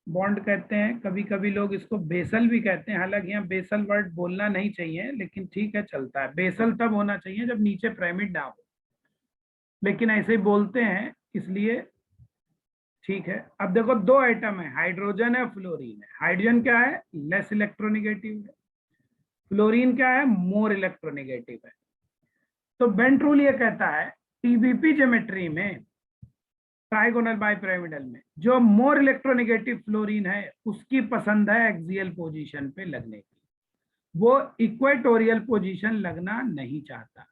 बॉन्ड कहते हैं। कभी कभी लोग इसको बेसल भी कहते हैं, हालांकि यहाँ बेसल वर्ड बोलना नहीं चाहिए, लेकिन ठीक है चलता है। बेसल तब होना चाहिए जब नीचे पिरामिड ना हो, लेकिन ऐसे ही बोलते हैं इसलिए ठीक है। अब देखो दो एटम है, हाइड्रोजन है, फ्लोरीन है। हाइड्रोजन क्या है, लेस इलेक्ट्रोनेगेटिव है। फ्लोरीन क्या है, मोर इलेक्ट्रोनेगेटिव है। तो बेंट रूल ये कहता है टीबीपी ज्योमेट्री में, ट्राइगोनल बाइपिरामिडल में, जो मोर इलेक्ट्रोनेगेटिव फ्लोरीन है उसकी पसंद है एक्सियल पोजीशन पे लगने की, वो इक्वेटोरियल पोजीशन लगना नहीं चाहता।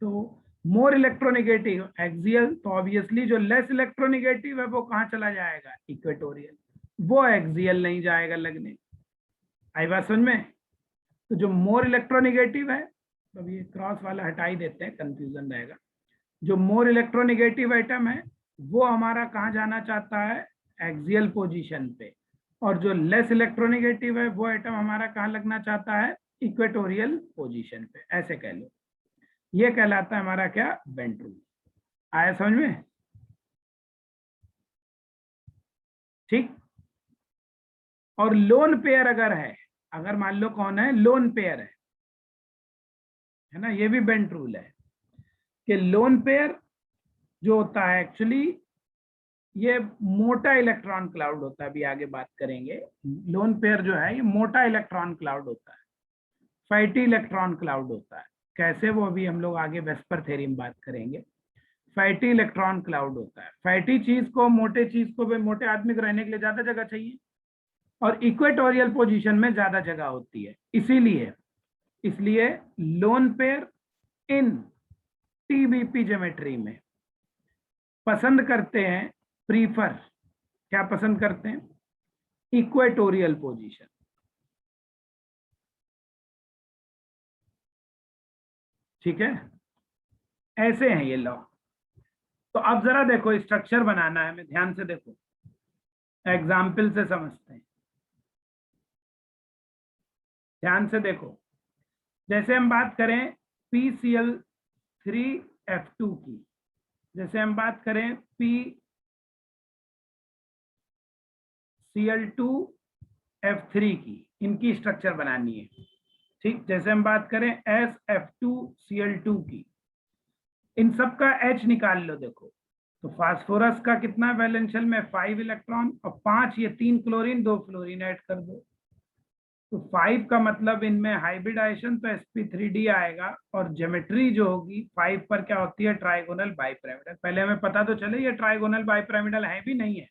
तो मोर इलेक्ट्रोनेगेटिव एक्सियल, तो ऑब्वियसली जो लेस इलेक्ट्रोनेगेटिव है वो कहाँ चला जाएगा, इक्वेटोरियल। वो एक्सियल नहीं जाएगा लगने। आई बात समझ में। तो जो मोर इलेक्ट्रोनेगेटिव है, तो ये क्रॉस वाला हटा ही देते हैं, कंफ्यूजन रहेगा। जो मोर इलेक्ट्रोनेगेटिव एटम है वो हमारा कहाँ जाना चाहता है, एक्सियल पोजीशन पे। और जो लेस इलेक्ट्रोनेगेटिव है वो एटम हमारा कहाँ लगना चाहता है, इक्वेटोरियल पोजीशन पे, ऐसे कह लो। ये कहलाता है हमारा क्या, बेंट रूल। आया समझ में, ठीक। और लोन पेयर अगर है, अगर मान लो कौन है, लोन पेयर है ना, ये भी बेंट रूल है कि लोन पेयर जो होता है एक्चुअली ये मोटा इलेक्ट्रॉन क्लाउड होता है। अभी आगे बात करेंगे। लोन पेयर जो है ये मोटा इलेक्ट्रॉन क्लाउड होता है, फैटी इलेक्ट्रॉन क्लाउड होता है। कैसे, वो अभी हम लोग आगे वेस्पर थ्योरी में बात करेंगे। फैटी इलेक्ट्रॉन क्लाउड होता है। फैटी चीज को, मोटे चीज को, मोटे आदमी को रहने के लिए ज्यादा जगह चाहिए, और इक्वेटोरियल पोजीशन में ज्यादा जगह होती है। इसीलिए इसलिए लोन पेयर इन टीबीपी ज्योमेट्री में पसंद करते हैं, प्रीफर, क्या पसंद करते हैं, इक्वेटोरियल पोजीशन। ठीक है, ऐसे हैं ये लॉ। तो अब जरा देखो, स्ट्रक्चर बनाना है हमें, ध्यान से देखो, एग्जाम्पल से समझते हैं। ध्यान से देखो, जैसे हम बात करें PCl3F2 की, जैसे हम बात करें PCl2F3 की, इनकी स्ट्रक्चर बनानी है, ठीक। जैसे हम बात करें SF2Cl2 की, इन सब का H निकाल लो। देखो तो फास्फोरस का कितना वैलेंशियल में, 5 इलेक्ट्रॉन, और 5 ये 3 क्लोरीन 2 फ्लोरीन ऐड कर दो, तो 5 का मतलब इनमें हाइब्रिडाइजेशन, तो sp3d आएगा। और ज्योमेट्री जो होगी 5 पर क्या होती है, ट्राइगोनल बाइपिरामिडल। पहले हमें पता तो चले ये ट्राइगोनल बाइपिरामिडल है भी नहीं है।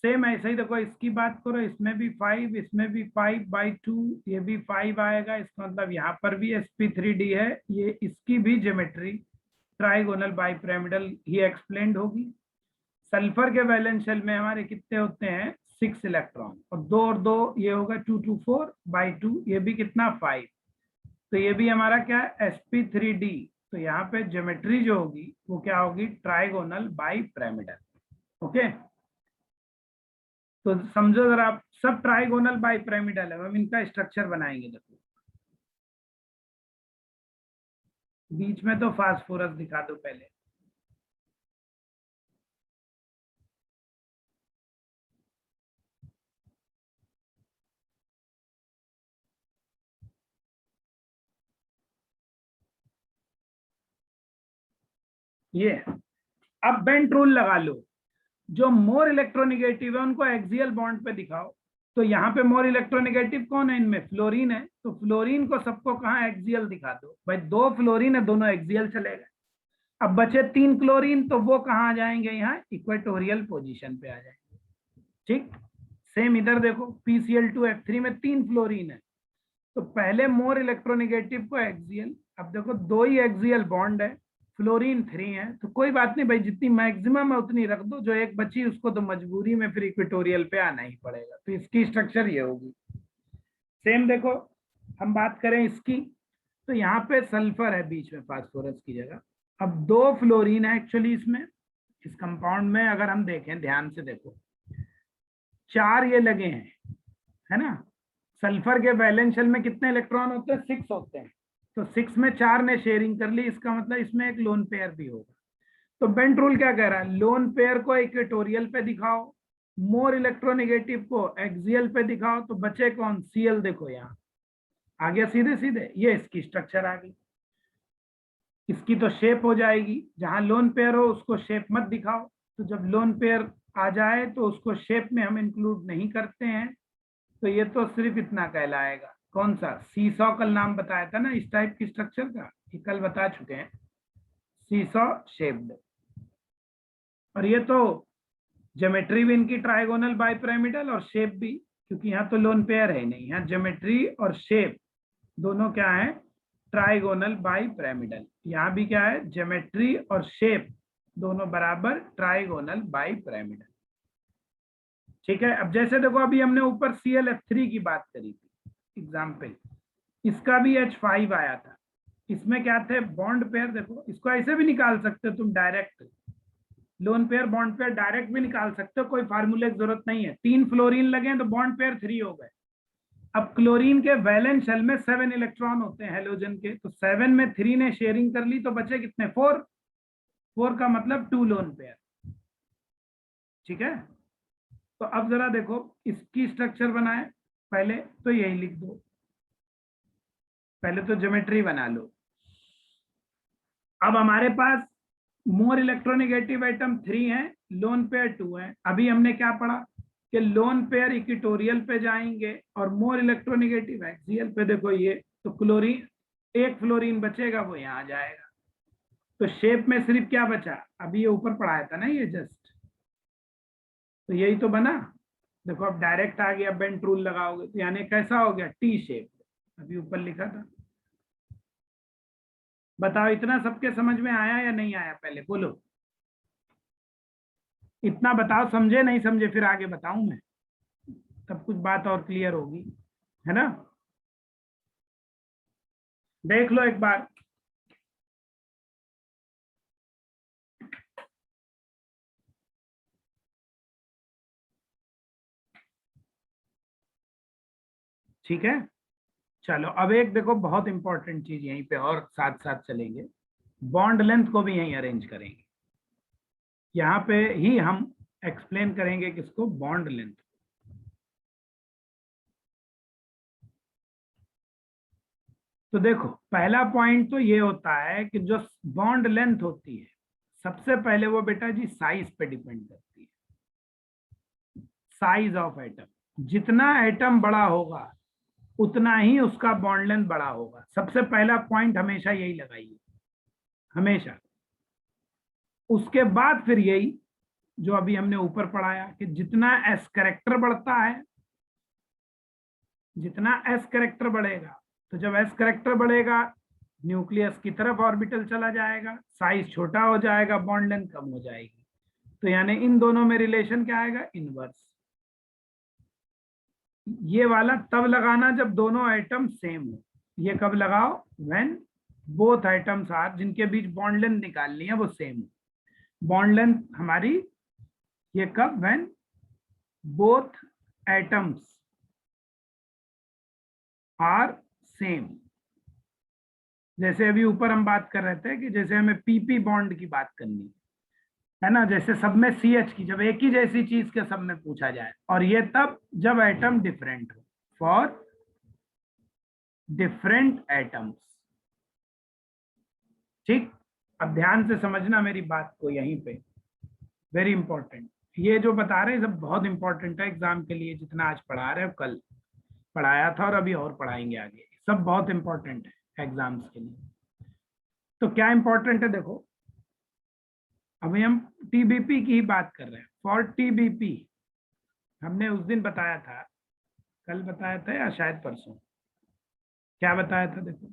सेम ऐसे ही देखो, इसकी बात करो, इसमें भी 5, इसमें भी 5/2, ये भी 5 आएगा। इसका मतलब यहाँ पर भी sp3d है, ये इसकी भी ज्योमेट्री ट्राइगोनल बाइपिरामिडल ही एक्सप्लेन्ड होगी। सल्फर के वैलेंशियल में हमारे कितने होते हैं, 6 इलेक्ट्रॉन, और 2 और 2 ये होगा 2 4/2, ये भी कितना, 5। तो ये भी हमारा क्या है, sp3d। तो यहाँ पे ज्योमेट्री जो होगी वो क्या होगी, ट्राइगोनल बाइपिरामिडल। ओके, तो समझो जरा, आप सब ट्राइगोनल बाइपिरामिडल है, हम इनका स्ट्रक्चर बनाएंगे। देखो बीच में तो फास्फोरस दिखा दो पहले। ये अब बेंट रूल लगा लो, जो मोर इलेक्ट्रोनिगेटिव है उनको एक्सियल बॉन्ड पे दिखाओ। तो यहाँ पे मोर इलेक्ट्रोनिगेटिव कौन है इनमें? फ्लोरीन है, तो फ्लोरीन को सबको कहाँ एक्सियल दिखा दो भाई, 2 फ्लोरीन है, दोनों एक्सियल चले गए। अब बचे 3 क्लोरीन, तो वो कहाँ आ जाएंगे? यहाँ इक्वेटोरियल पोजीशन पे आ जाएंगे। ठीक, सेम इधर देखो PCl2F3 में 3 फ्लोरीन है, तो पहले मोर इलेक्ट्रोनिगेटिव को एक्सियल। अब देखो 2 ही एक्सियल बॉन्ड है, फ्लोरीन 3 है, तो कोई बात नहीं भाई, जितनी मैक्सिमम है उतनी रख दो, जो एक बची उसको तो मजबूरी में फिर इक्वेटोरियल पे आना ही पड़ेगा। तो इसकी स्ट्रक्चर ये होगी। सेम देखो, हम बात करें इसकी, तो यहाँ पे सल्फर है बीच में फास्फोरस की जगह। अब 2 फ्लोरीन है एक्चुअली इसमें, इस कंपाउंड में अगर हम देखें ध्यान से देखो, 4 ये लगे हैं, है ना। सल्फर के वैलेंस शेल में कितने इलेक्ट्रॉन होते हैं? 6 होते हैं, तो 6 में 4 ने शेयरिंग कर ली, इसका मतलब इसमें एक लोन पेयर भी होगा। तो बेंट रूल क्या कह रहा है? लोन पेयर को इक्वेटोरियल पे दिखाओ, मोर इलेक्ट्रोनिगेटिव को एक्सियल पे दिखाओ, तो बचे कौन? Cl। देखो यहाँ आ गया सीधे सीधे, ये इसकी स्ट्रक्चर आ गई। इसकी तो शेप हो जाएगी, जहां लोन पेयर हो उसको शेप मत दिखाओ, तो जब लोन पेयर आ जाए तो उसको शेप में हम इंक्लूड नहीं करते हैं, तो ये तो सिर्फ इतना कहलाएगा। कौन सा? सीसॉ कल नाम बताया था ना इस टाइप की स्ट्रक्चर का, ये कल बता चुके हैं, सीसॉ शेप्ड। और ये तो ज्योमेट्री भी इनकी ट्राइगोनल बाइपिरामिडल और शेप भी, क्योंकि यहाँ तो लोन पेयर है नहीं, यहाँ ज्योमेट्री और शेप दोनों क्या है? Trigonal bipyramidal. यहाँ भी क्या है? ज्योमेट्री और शेप दोनों बराबर ट्राइगोनल बाइपिरामिडल। ठीक है, अब जैसे देखो अभी हमने ऊपर ClF3 की बात करी थी एग्जाम्पल, इसका भी H5 आया था, इसमें क्या थे? Bond pair. देखो इसको ऐसे भी निकाल सकते हो तुम direct, lone pair bond pair direct भी निकाल सकते हो, कोई फार्मूले की जरूरत नहीं है। 3 फ्लोरीन लगे तो बॉन्ड पेयर 3 हो गए। अब क्लोरीन के वैलेंस शेल में 7 इलेक्ट्रॉन होते हैं हेलोजन के, तो 7 में 3 ने शेयरिंग कर ली, तो बचे कितने? 4। 4 का मतलब 2 लोन पेयर। ठीक है, तो अब जरा देखो इसकी स्ट्रक्चर बनाए, पहले तो यही लिख दो, पहले तो ज्योमेट्री बना लो। अब हमारे पास मोर इलेक्ट्रोनिगेटिव एटम 3 है, लोन पेयर 2 है। अभी हमने क्या पढ़ा कि लोन पेयर इक्वेटोरियल पे जाएंगे और मोर इलेक्ट्रोनिगेटिव एक्सियल पे। देखो ये तो क्लोरीन, एक फ्लोरीन बचेगा, वो यहाँ जाएगा। तो शेप में सिर्फ क्या बचा? अभी ये ऊपर पढ़ाया था ना ये जस्ट, तो यही तो बना। देखो अब डायरेक्ट आ गया, बेंट रूल लगाओगे तो यानी कैसा हो गया? T shape. अभी ऊपर लिखा था। बताओ इतना सबके समझ में आया या नहीं आया? पहले बोलो, इतना बताओ, समझे नहीं समझे फिर आगे बताऊं मैं, तब कुछ बात और क्लियर होगी, है ना। देख लो एक बार, ठीक है। चलो अब एक देखो बहुत इंपॉर्टेंट चीज यहीं पे और साथ साथ चलेंगे, बॉन्ड लेंथ को भी यहीं अरेंज करेंगे। यहाँ पे ही हम एक्सप्लेन करेंगे किसको? Bond length. तो देखो पहला पॉइंट तो ये होता है कि जो बॉन्ड लेंथ होती है, सबसे पहले वो बेटा जी साइज पे डिपेंड करती है। साइज ऑफ एटम, जितना एटम बड़ा होगा उतना ही उसका बॉन्ड लेंथ बड़ा होगा। सबसे पहला पॉइंट हमेशा यही लगाइए, हमेशा। उसके बाद फिर यही जो अभी हमने ऊपर पढ़ाया कि जितना एस कैरेक्टर बढ़ता है, जितना एस कैरेक्टर बढ़ेगा, तो जब एस कैरेक्टर बढ़ेगा न्यूक्लियस की तरफ ऑर्बिटल चला जाएगा, साइज छोटा हो जाएगा, बॉन्ड लेंथ कम हो जाएगी। तो यानी इन दोनों में रिलेशन क्या आएगा? इनवर्स। ये वाला तब लगाना जब दोनों आइटम सेम हो। ये कब लगाओ? व्हेन बोथ आइटम्स आर, जिनके बीच बॉन्ड लेंथ निकालनी है वो सेम हो। बॉन्ड लेंथ हमारी ये कब? When both atoms are same. जैसे अभी ऊपर हम बात कर रहे थे कि जैसे हमें पीपी बॉन्ड की बात करनी है ना, जैसे सब में CH की, जब एक ही जैसी चीज के सब में पूछा जाए, और ये तब जब एटम डिफरेंट हो, फॉर डिफरेंट एटम्स। ठीक, अब ध्यान से समझना मेरी बात को यहीं पे, वेरी इंपॉर्टेंट। ये जो बता रहे हैं सब बहुत इंपॉर्टेंट है एग्जाम के लिए, जितना आज पढ़ा रहे हो कल पढ़ाया था और अभी और पढ़ाएंगे आगे, सब बहुत इंपॉर्टेंट है एग्जाम्स के लिए। तो क्या इंपॉर्टेंट है देखो, अभी हम टीबीपी की ही बात कर रहे हैं। फॉर टीबीपी हमने उस दिन बताया था, कल बताया था या शायद परसों, क्या बताया था देखो,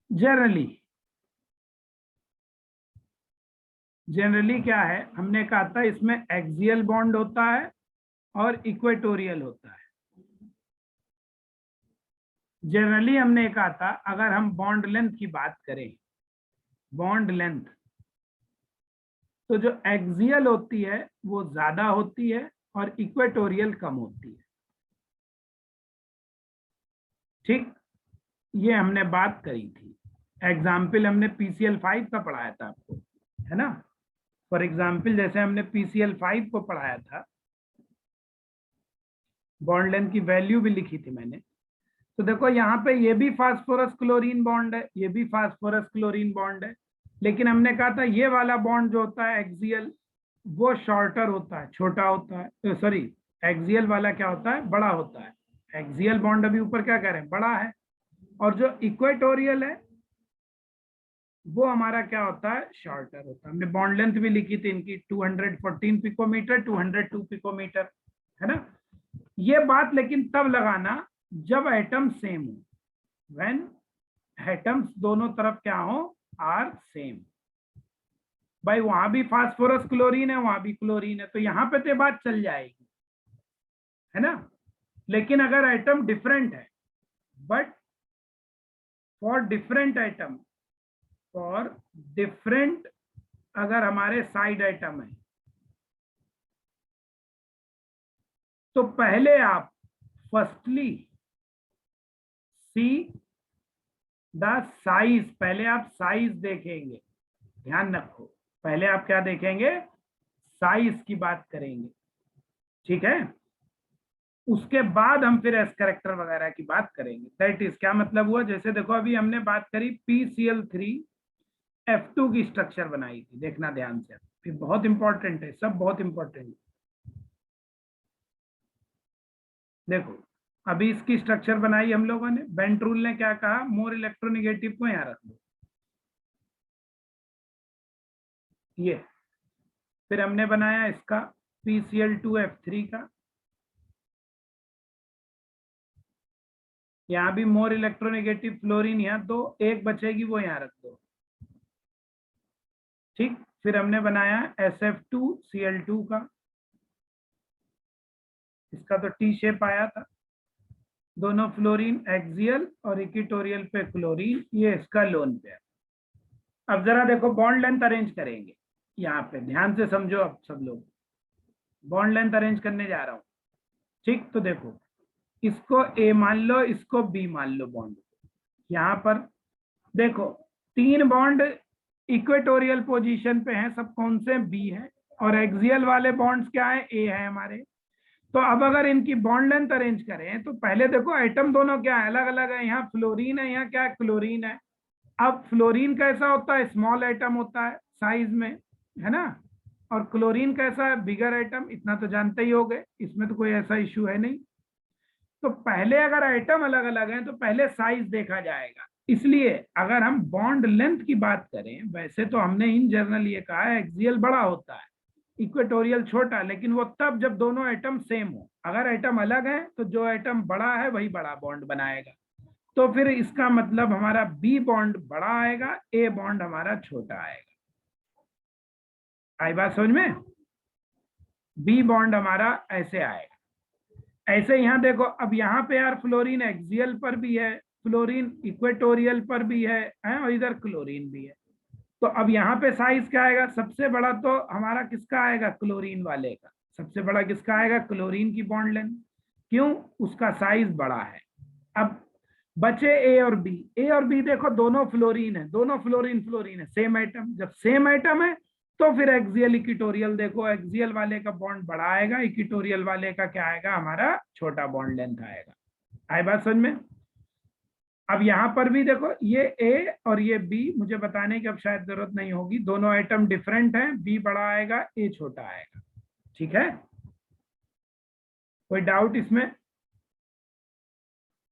जनरली क्या है, हमने कहा था इसमें एक्सियल बॉन्ड होता है और इक्वेटोरियल होता है। जनरली हमने कहा था अगर हम बॉन्ड लेंथ की बात करें, बॉन्ड लेंथ, तो जो एक्सियल होती है वो ज्यादा होती है और इक्वेटोरियल कम होती है। ठीक, ये हमने बात करी थी। एग्जाम्पल हमने PCl5 का पढ़ाया था आपको, है ना। फॉर एग्जाम्पल जैसे हमने PCl5 को पढ़ाया था, बॉन्ड लेंथ की वैल्यू भी लिखी थी मैंने। तो देखो यहाँ पे ये भी फास्फोरस क्लोरीन बॉन्ड है, ये भी फास्फोरस क्लोरीन बॉन्ड है, लेकिन हमने कहा था ये वाला बॉन्ड जो होता है एक्सियल, वो शॉर्टर होता है, छोटा होता है, सॉरी एक्सियल वाला क्या होता है, बड़ा होता है। एक्सियल बॉन्ड अभी ऊपर क्या कह रहे हैं, बड़ा है। और जो इक्वेटोरियल है वो हमारा क्या होता है, शॉर्टर होता है। हमने बॉन्ड लेंथ भी लिखी थी इनकी 214 पिकोमीटर, 202 पिकोमीटर, है ना। ये बात लेकिन तब लगाना जब एटम सेम हो, व्हेन एटम्स दोनों तरफ क्या हो, आर सेम। भाई वहां भी फास्फोरस क्लोरीन है, वहां भी क्लोरीन है, तो यहां पे तो बात चल जाएगी, है ना। लेकिन अगर एटम डिफरेंट है, but for different atom, for different, अगर हमारे साइड एटम है, तो पहले आप फर्स्टली सी द साइज, पहले आप साइज देखेंगे, ध्यान रखो, पहले आप क्या देखेंगे, साइज की बात करेंगे, ठीक है। उसके बाद हम फिर एस करेक्टर वगैरह की बात करेंगे। दैट इज क्या मतलब हुआ, जैसे देखो अभी हमने बात करी PCl3F2 की स्ट्रक्चर बनाई थी, देखना ध्यान से, फिर बहुत इंपॉर्टेंट है, सब बहुत इंपॉर्टेंट है। देखो अभी इसकी स्ट्रक्चर बनाई हम लोगों ने, बेंट रूल ने क्या कहा, मोर इलेक्ट्रोनिगेटिव को यहां रख दो, ये। फिर हमने बनाया इसका PCl2F3 का, यहाँ भी मोर इलेक्ट्रोनेगेटिव फ्लोरीन, यहाँ दो, एक बचेगी वो यहाँ रख दो, ठीक। फिर हमने बनाया SF2Cl2 का, इसका तो टी शेप आया था, दोनों फ्लोरीन एक्सियल और इक्वेटोरियल पे क्लोरीन, ये इसका लोन पेयर। अब जरा देखो बॉन्ड लेंथ अरेंज करेंगे, यहाँ पे ध्यान से समझो, अब सब लोग बॉन्ड लेंथ अरेंज करने जा रहा हूं, ठीक। तो देखो इसको A मान लो, इसको B मान लो बॉन्ड, यहाँ पर देखो तीन बॉन्ड इक्वेटोरियल पोजीशन पे हैं, सब कौन से, बी है, और एक्सियल वाले बॉन्ड्स क्या है, ए है हमारे। तो अब अगर इनकी बॉन्ड लेंथ अरेंज करें तो पहले देखो एटम दोनों क्या है, अलग अलग है, यहाँ फ्लोरीन है, यहाँ क्या है, क्लोरीन है। अब फ्लोरीन कैसा होता है, स्मॉल एटम होता है साइज में, है ना, और क्लोरीन कैसा है, बिगर एटम, इतना तो जानते ही होगे, इसमें तो कोई ऐसा इश्यू है नहीं। तो पहले अगर आइटम अलग अलग हैं तो पहले साइज देखा जाएगा। इसलिए अगर हम बॉन्ड लेंथ की बात करें, वैसे तो हमने इन जनरल ये कहा है एक्सियल बड़ा होता है, इक्वेटोरियल छोटा, लेकिन वो तब जब दोनों एटम सेम हो। अगर एटम अलग है तो जो एटम बड़ा है वही बड़ा बॉन्ड बनाएगा, तो फिर इसका मतलब हमारा बी बॉन्ड बड़ा आएगा, ए बॉन्ड हमारा छोटा आएगा। आई बात समझ में, बी बॉन्ड हमारा ऐसे आएगा। ऐसे यहाँ देखो, अब यहाँ पे यार फ्लोरीन एक्सियल पर भी है, फ्लोरीन इक्वेटोरियल पर भी है और इधर क्लोरीन भी है, तो अब यहाँ पे साइज क्या आएगा, सबसे बड़ा तो हमारा किसका आएगा, क्लोरीन वाले का। सबसे बड़ा किसका आएगा, क्लोरीन की बॉन्ड लेंथ। क्यों, उसका साइज बड़ा है। अब बचे ए और बी। ए और बी देखो दोनों फ्लोरीन है, दोनों फ्लोरीन फ्लोरीन है, सेम एटम। जब सेम एटम है तो फिर एक्सियल इक्विटोरियल, देखो एक्सियल वाले का बॉन्ड बड़ा आएगा, इक्विटोरियल वाले का क्या आएगा, हमारा छोटा बॉन्ड लेंथ आएगा। आई बात समझ में। अब यहां पर भी देखो ये ए और ये बी, मुझे बताने की अब शायद जरूरत नहीं होगी, दोनों एटम डिफरेंट हैं, बी बड़ा आएगा ए छोटा आएगा। ठीक है, कोई डाउट इसमें।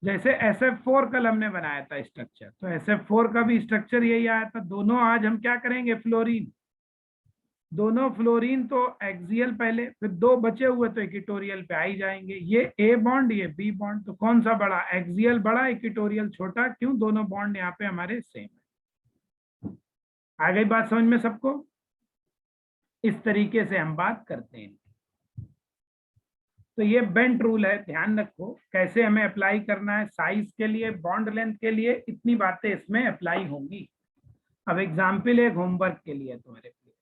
जैसे SF4 कल हमने बनाया था स्ट्रक्चर, तो SF4 का भी स्ट्रक्चर यही आया था। दोनों आज हम क्या करेंगे, फ्लोरीन, दोनों फ्लोरीन तो एक्सियल पहले, फिर दो बचे हुए तो इक्विटोरियल पे आ ही जाएंगे। ये ए बॉन्ड, ये बी बॉन्ड, तो कौन सा बड़ा, एक्सियल बड़ा इक्विटोरियल छोटा, क्यों, दोनों बॉन्ड यहाँ पे हमारे सेम है। आ गई बात समझ में सबको। इस तरीके से हम बात करते हैं। तो ये बेंट रूल है, ध्यान रखो कैसे हमें अप्लाई करना है। साइज के लिए, बॉन्ड लेंथ के लिए, इतनी बातें इसमें अप्लाई होंगी। अब एग्जाम्पल एक होमवर्क के लिए तुम्हारे लिए,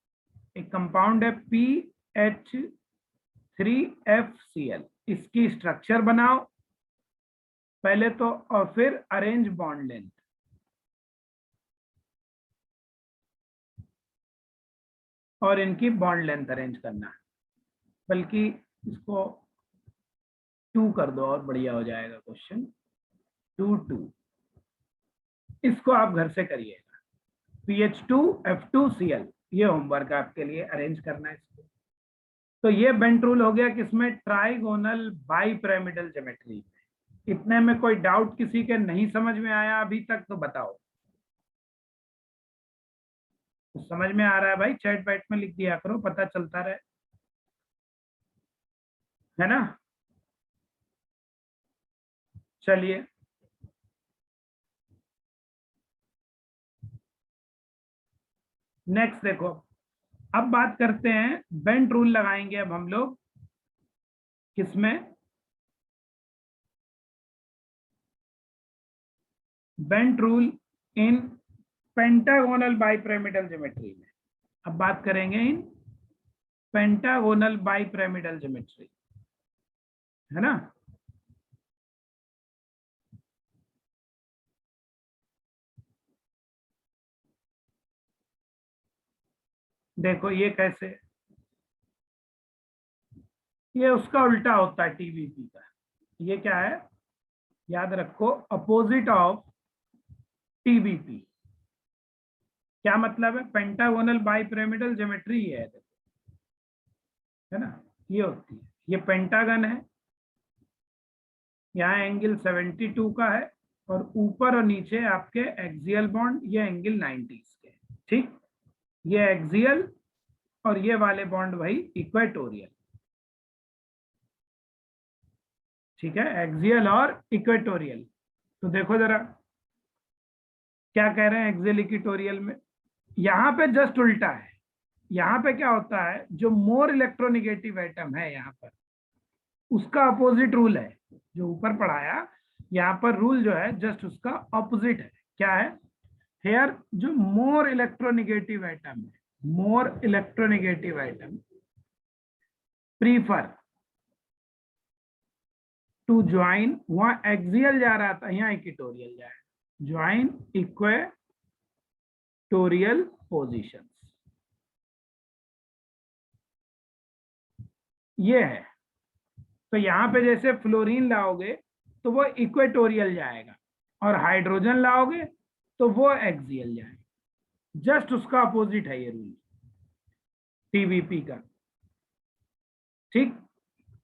एक कंपाउंड है PH3FCl, इसकी स्ट्रक्चर बनाओ पहले तो, और फिर अरेंज बॉन्ड लेंथ। और इनकी बॉन्ड लेंथ अरेंज करना है, बल्कि इसको 2 कर दो और बढ़िया हो जाएगा क्वेश्चन। 2 इसको आप घर से करिएगा। PH2F2Cl, ये होमवर्क आपके लिए, अरेंज करना है इसको। तो ये बेंट रूल हो गया किसमें, ट्राइगोनल बाइपिरामिडल ज्योमेट्री में। इतने में कोई डाउट किसी के नहीं समझ में आया अभी तक तो बताओ। तो समझ में आ रहा है भाई, चैट बैट में लिख दिया करो, पता चलता रहे, है ना। चलिए नेक्स्ट देखो, अब बात करते हैं, बेंट रूल लगाएंगे अब हम लोग किसमें, bent rule in pentagonal bipyramidal geometry में। अब बात करेंगे इन पेंटागोनल बाइपिरामिडल ज्योमेट्री, है ना। देखो ये कैसे, ये उसका उल्टा होता है TBP का। ये क्या है, याद रखो, अपोजिट ऑफ TBP। क्या मतलब है, पेंटागोनल बाइपिरामिडल ज्योमेट्री है ना, ये होती है। ये पेंटागन है, यहाँ एंगल 72 का है, और ऊपर और नीचे आपके एक्सियल बॉन्ड, ये एंगल 90 के। ठीक, ये एक्सियल और ये वाले बॉन्ड भाई इक्वेटोरियल। ठीक है, एक्सियल और इक्वेटोरियल। तो देखो जरा क्या कह रहे हैं एक्सियल इक्वेटोरियल में, यहाँ पे जस्ट उल्टा है। यहाँ पे क्या होता है, जो मोर इलेक्ट्रोनिगेटिव एटम है यहाँ पर, उसका अपोजिट रूल है। जो ऊपर पढ़ाया, यहाँ पर रूल जो है जस्ट उसका ऑपोजिट है। क्या है, हेयर जो मोर इलेक्ट्रोनिगेटिव एटम है, more electronegative atom prefer to join, वहां एक्सियल जा रहा था, यहाँ इक्वेटोरियल जाए, ज्वाइन इक्वेटोरियल पोजीशंस, ये है। तो यहाँ पे जैसे फ्लोरीन लाओगे तो वो इक्वेटोरियल जाएगा, और हाइड्रोजन लाओगे तो वो एक्सियल जाएगा। जस्ट उसका अपोजिट है ये रूल TBP का। ठीक,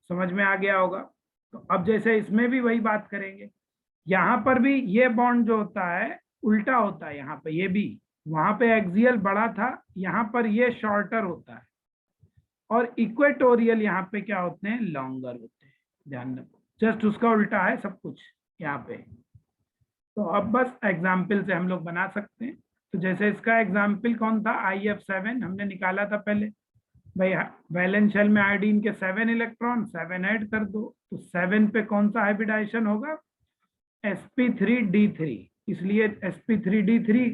समझ में आ गया होगा। तो अब जैसे इसमें भी वही बात करेंगे, यहाँ पर भी ये बॉन्ड जो होता है उल्टा होता है, यहाँ पे ये भी, वहां पे एक्सियल बड़ा था, यहाँ पर ये शॉर्टर होता है, और इक्वेटोरियल यहाँ पे क्या होते हैं, लॉन्गर होते हैं। ध्यान रखो, जस्ट उसका उल्टा है सब कुछ यहाँ पे। तो अब बस एग्जाम्पल से हम लोग बना सकते हैं। तो जैसे इसका एग्जाम्पल कौन था, IF7 हमने निकाला था पहले भाई। वैलेंस शेल में आयोडीन के 7 इलेक्ट्रॉन, 7 ऐड कर दो, तो 7 पे कौन सा हाइब्रिडाइजेशन होगा, sp3d3। इसलिए sp3d3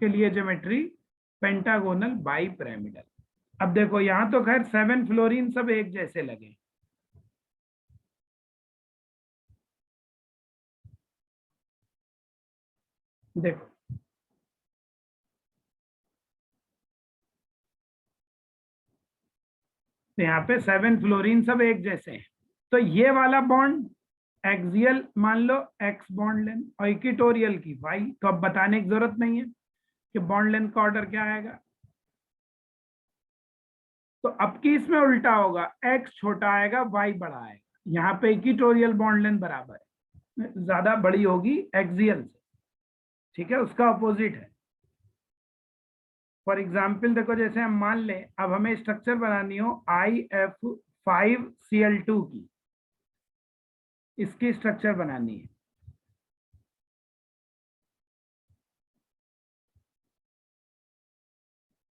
के लिए ज्योमेट्री पेंटागोनल बाइपिरामिडल। अब देखो यहाँ तो खैर 7 फ्लोरीन सब एक जैसे लगे, देखो तो यहाँ पे 7 फ्लोरीन सब एक जैसे हैं। तो ये वाला बॉन्ड एक्सियल मान लो एक्स बॉन्ड लेंथ और इक्वेटोरियल की वाई, तो अब बताने की जरूरत नहीं है कि बॉन्ड लेंथ का ऑर्डर क्या आएगा। तो अब की इसमें उल्टा होगा, एक्स छोटा आएगा वाई बड़ा आएगा। यहाँ पे इक्वेटोरियल बॉन्ड लेंथ बराबर है, ज्यादा बड़ी होगी एक्सियल से, ठीक है, उसका अपोजिट है। फॉर एग्जाम्पल देखो, जैसे हम मान लें अब हमें स्ट्रक्चर बनानी हो IF5Cl2 की, इसकी स्ट्रक्चर बनानी है।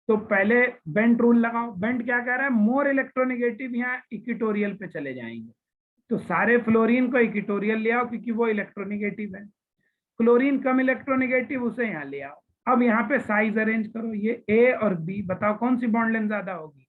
तो पहले बेंट रूल लगाओ। बेंट क्या कह रहा है, मोर इलेक्ट्रोनेगेटिव यहाँ इक्वेटोरियल पे चले जाएंगे, तो सारे फ्लोरीन को इक्वेटोरियल ले आओ क्योंकि वो इलेक्ट्रोनेगेटिव है। क्लोरीन कम इलेक्ट्रोनेगेटिव, उसे यहाँ ले आओ। अब यहाँ पे साइज अरेंज करो, ये ए और बी, बताओ कौन सी बॉन्ड लेंथ ज्यादा होगी।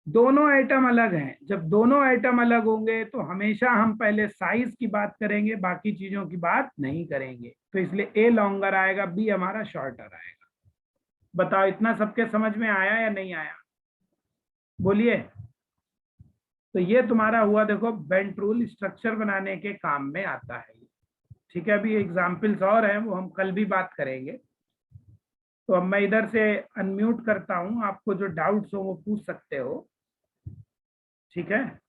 दोनों आइटम अलग हैं, जब दोनों आइटम अलग होंगे तो हमेशा हम पहले साइज की बात करेंगे, बाकी चीजों की बात नहीं करेंगे। तो इसलिए ए लॉन्गर आएगा, बी हमारा शॉर्टर आएगा। बताओ इतना सबके समझ में आया या नहीं आया, बोलिए। तो ये तुम्हारा हुआ, देखो बेंट रूल स्ट्रक्चर बनाने के काम में आता है। ठीक है, अभी एग्जाम्पल्स और हैं, वो हम कल भी बात करेंगे। तो अब मैं इधर से अनम्यूट करता हूं, आपको जो डाउट्स हो वो पूछ सकते हो, ठीक है।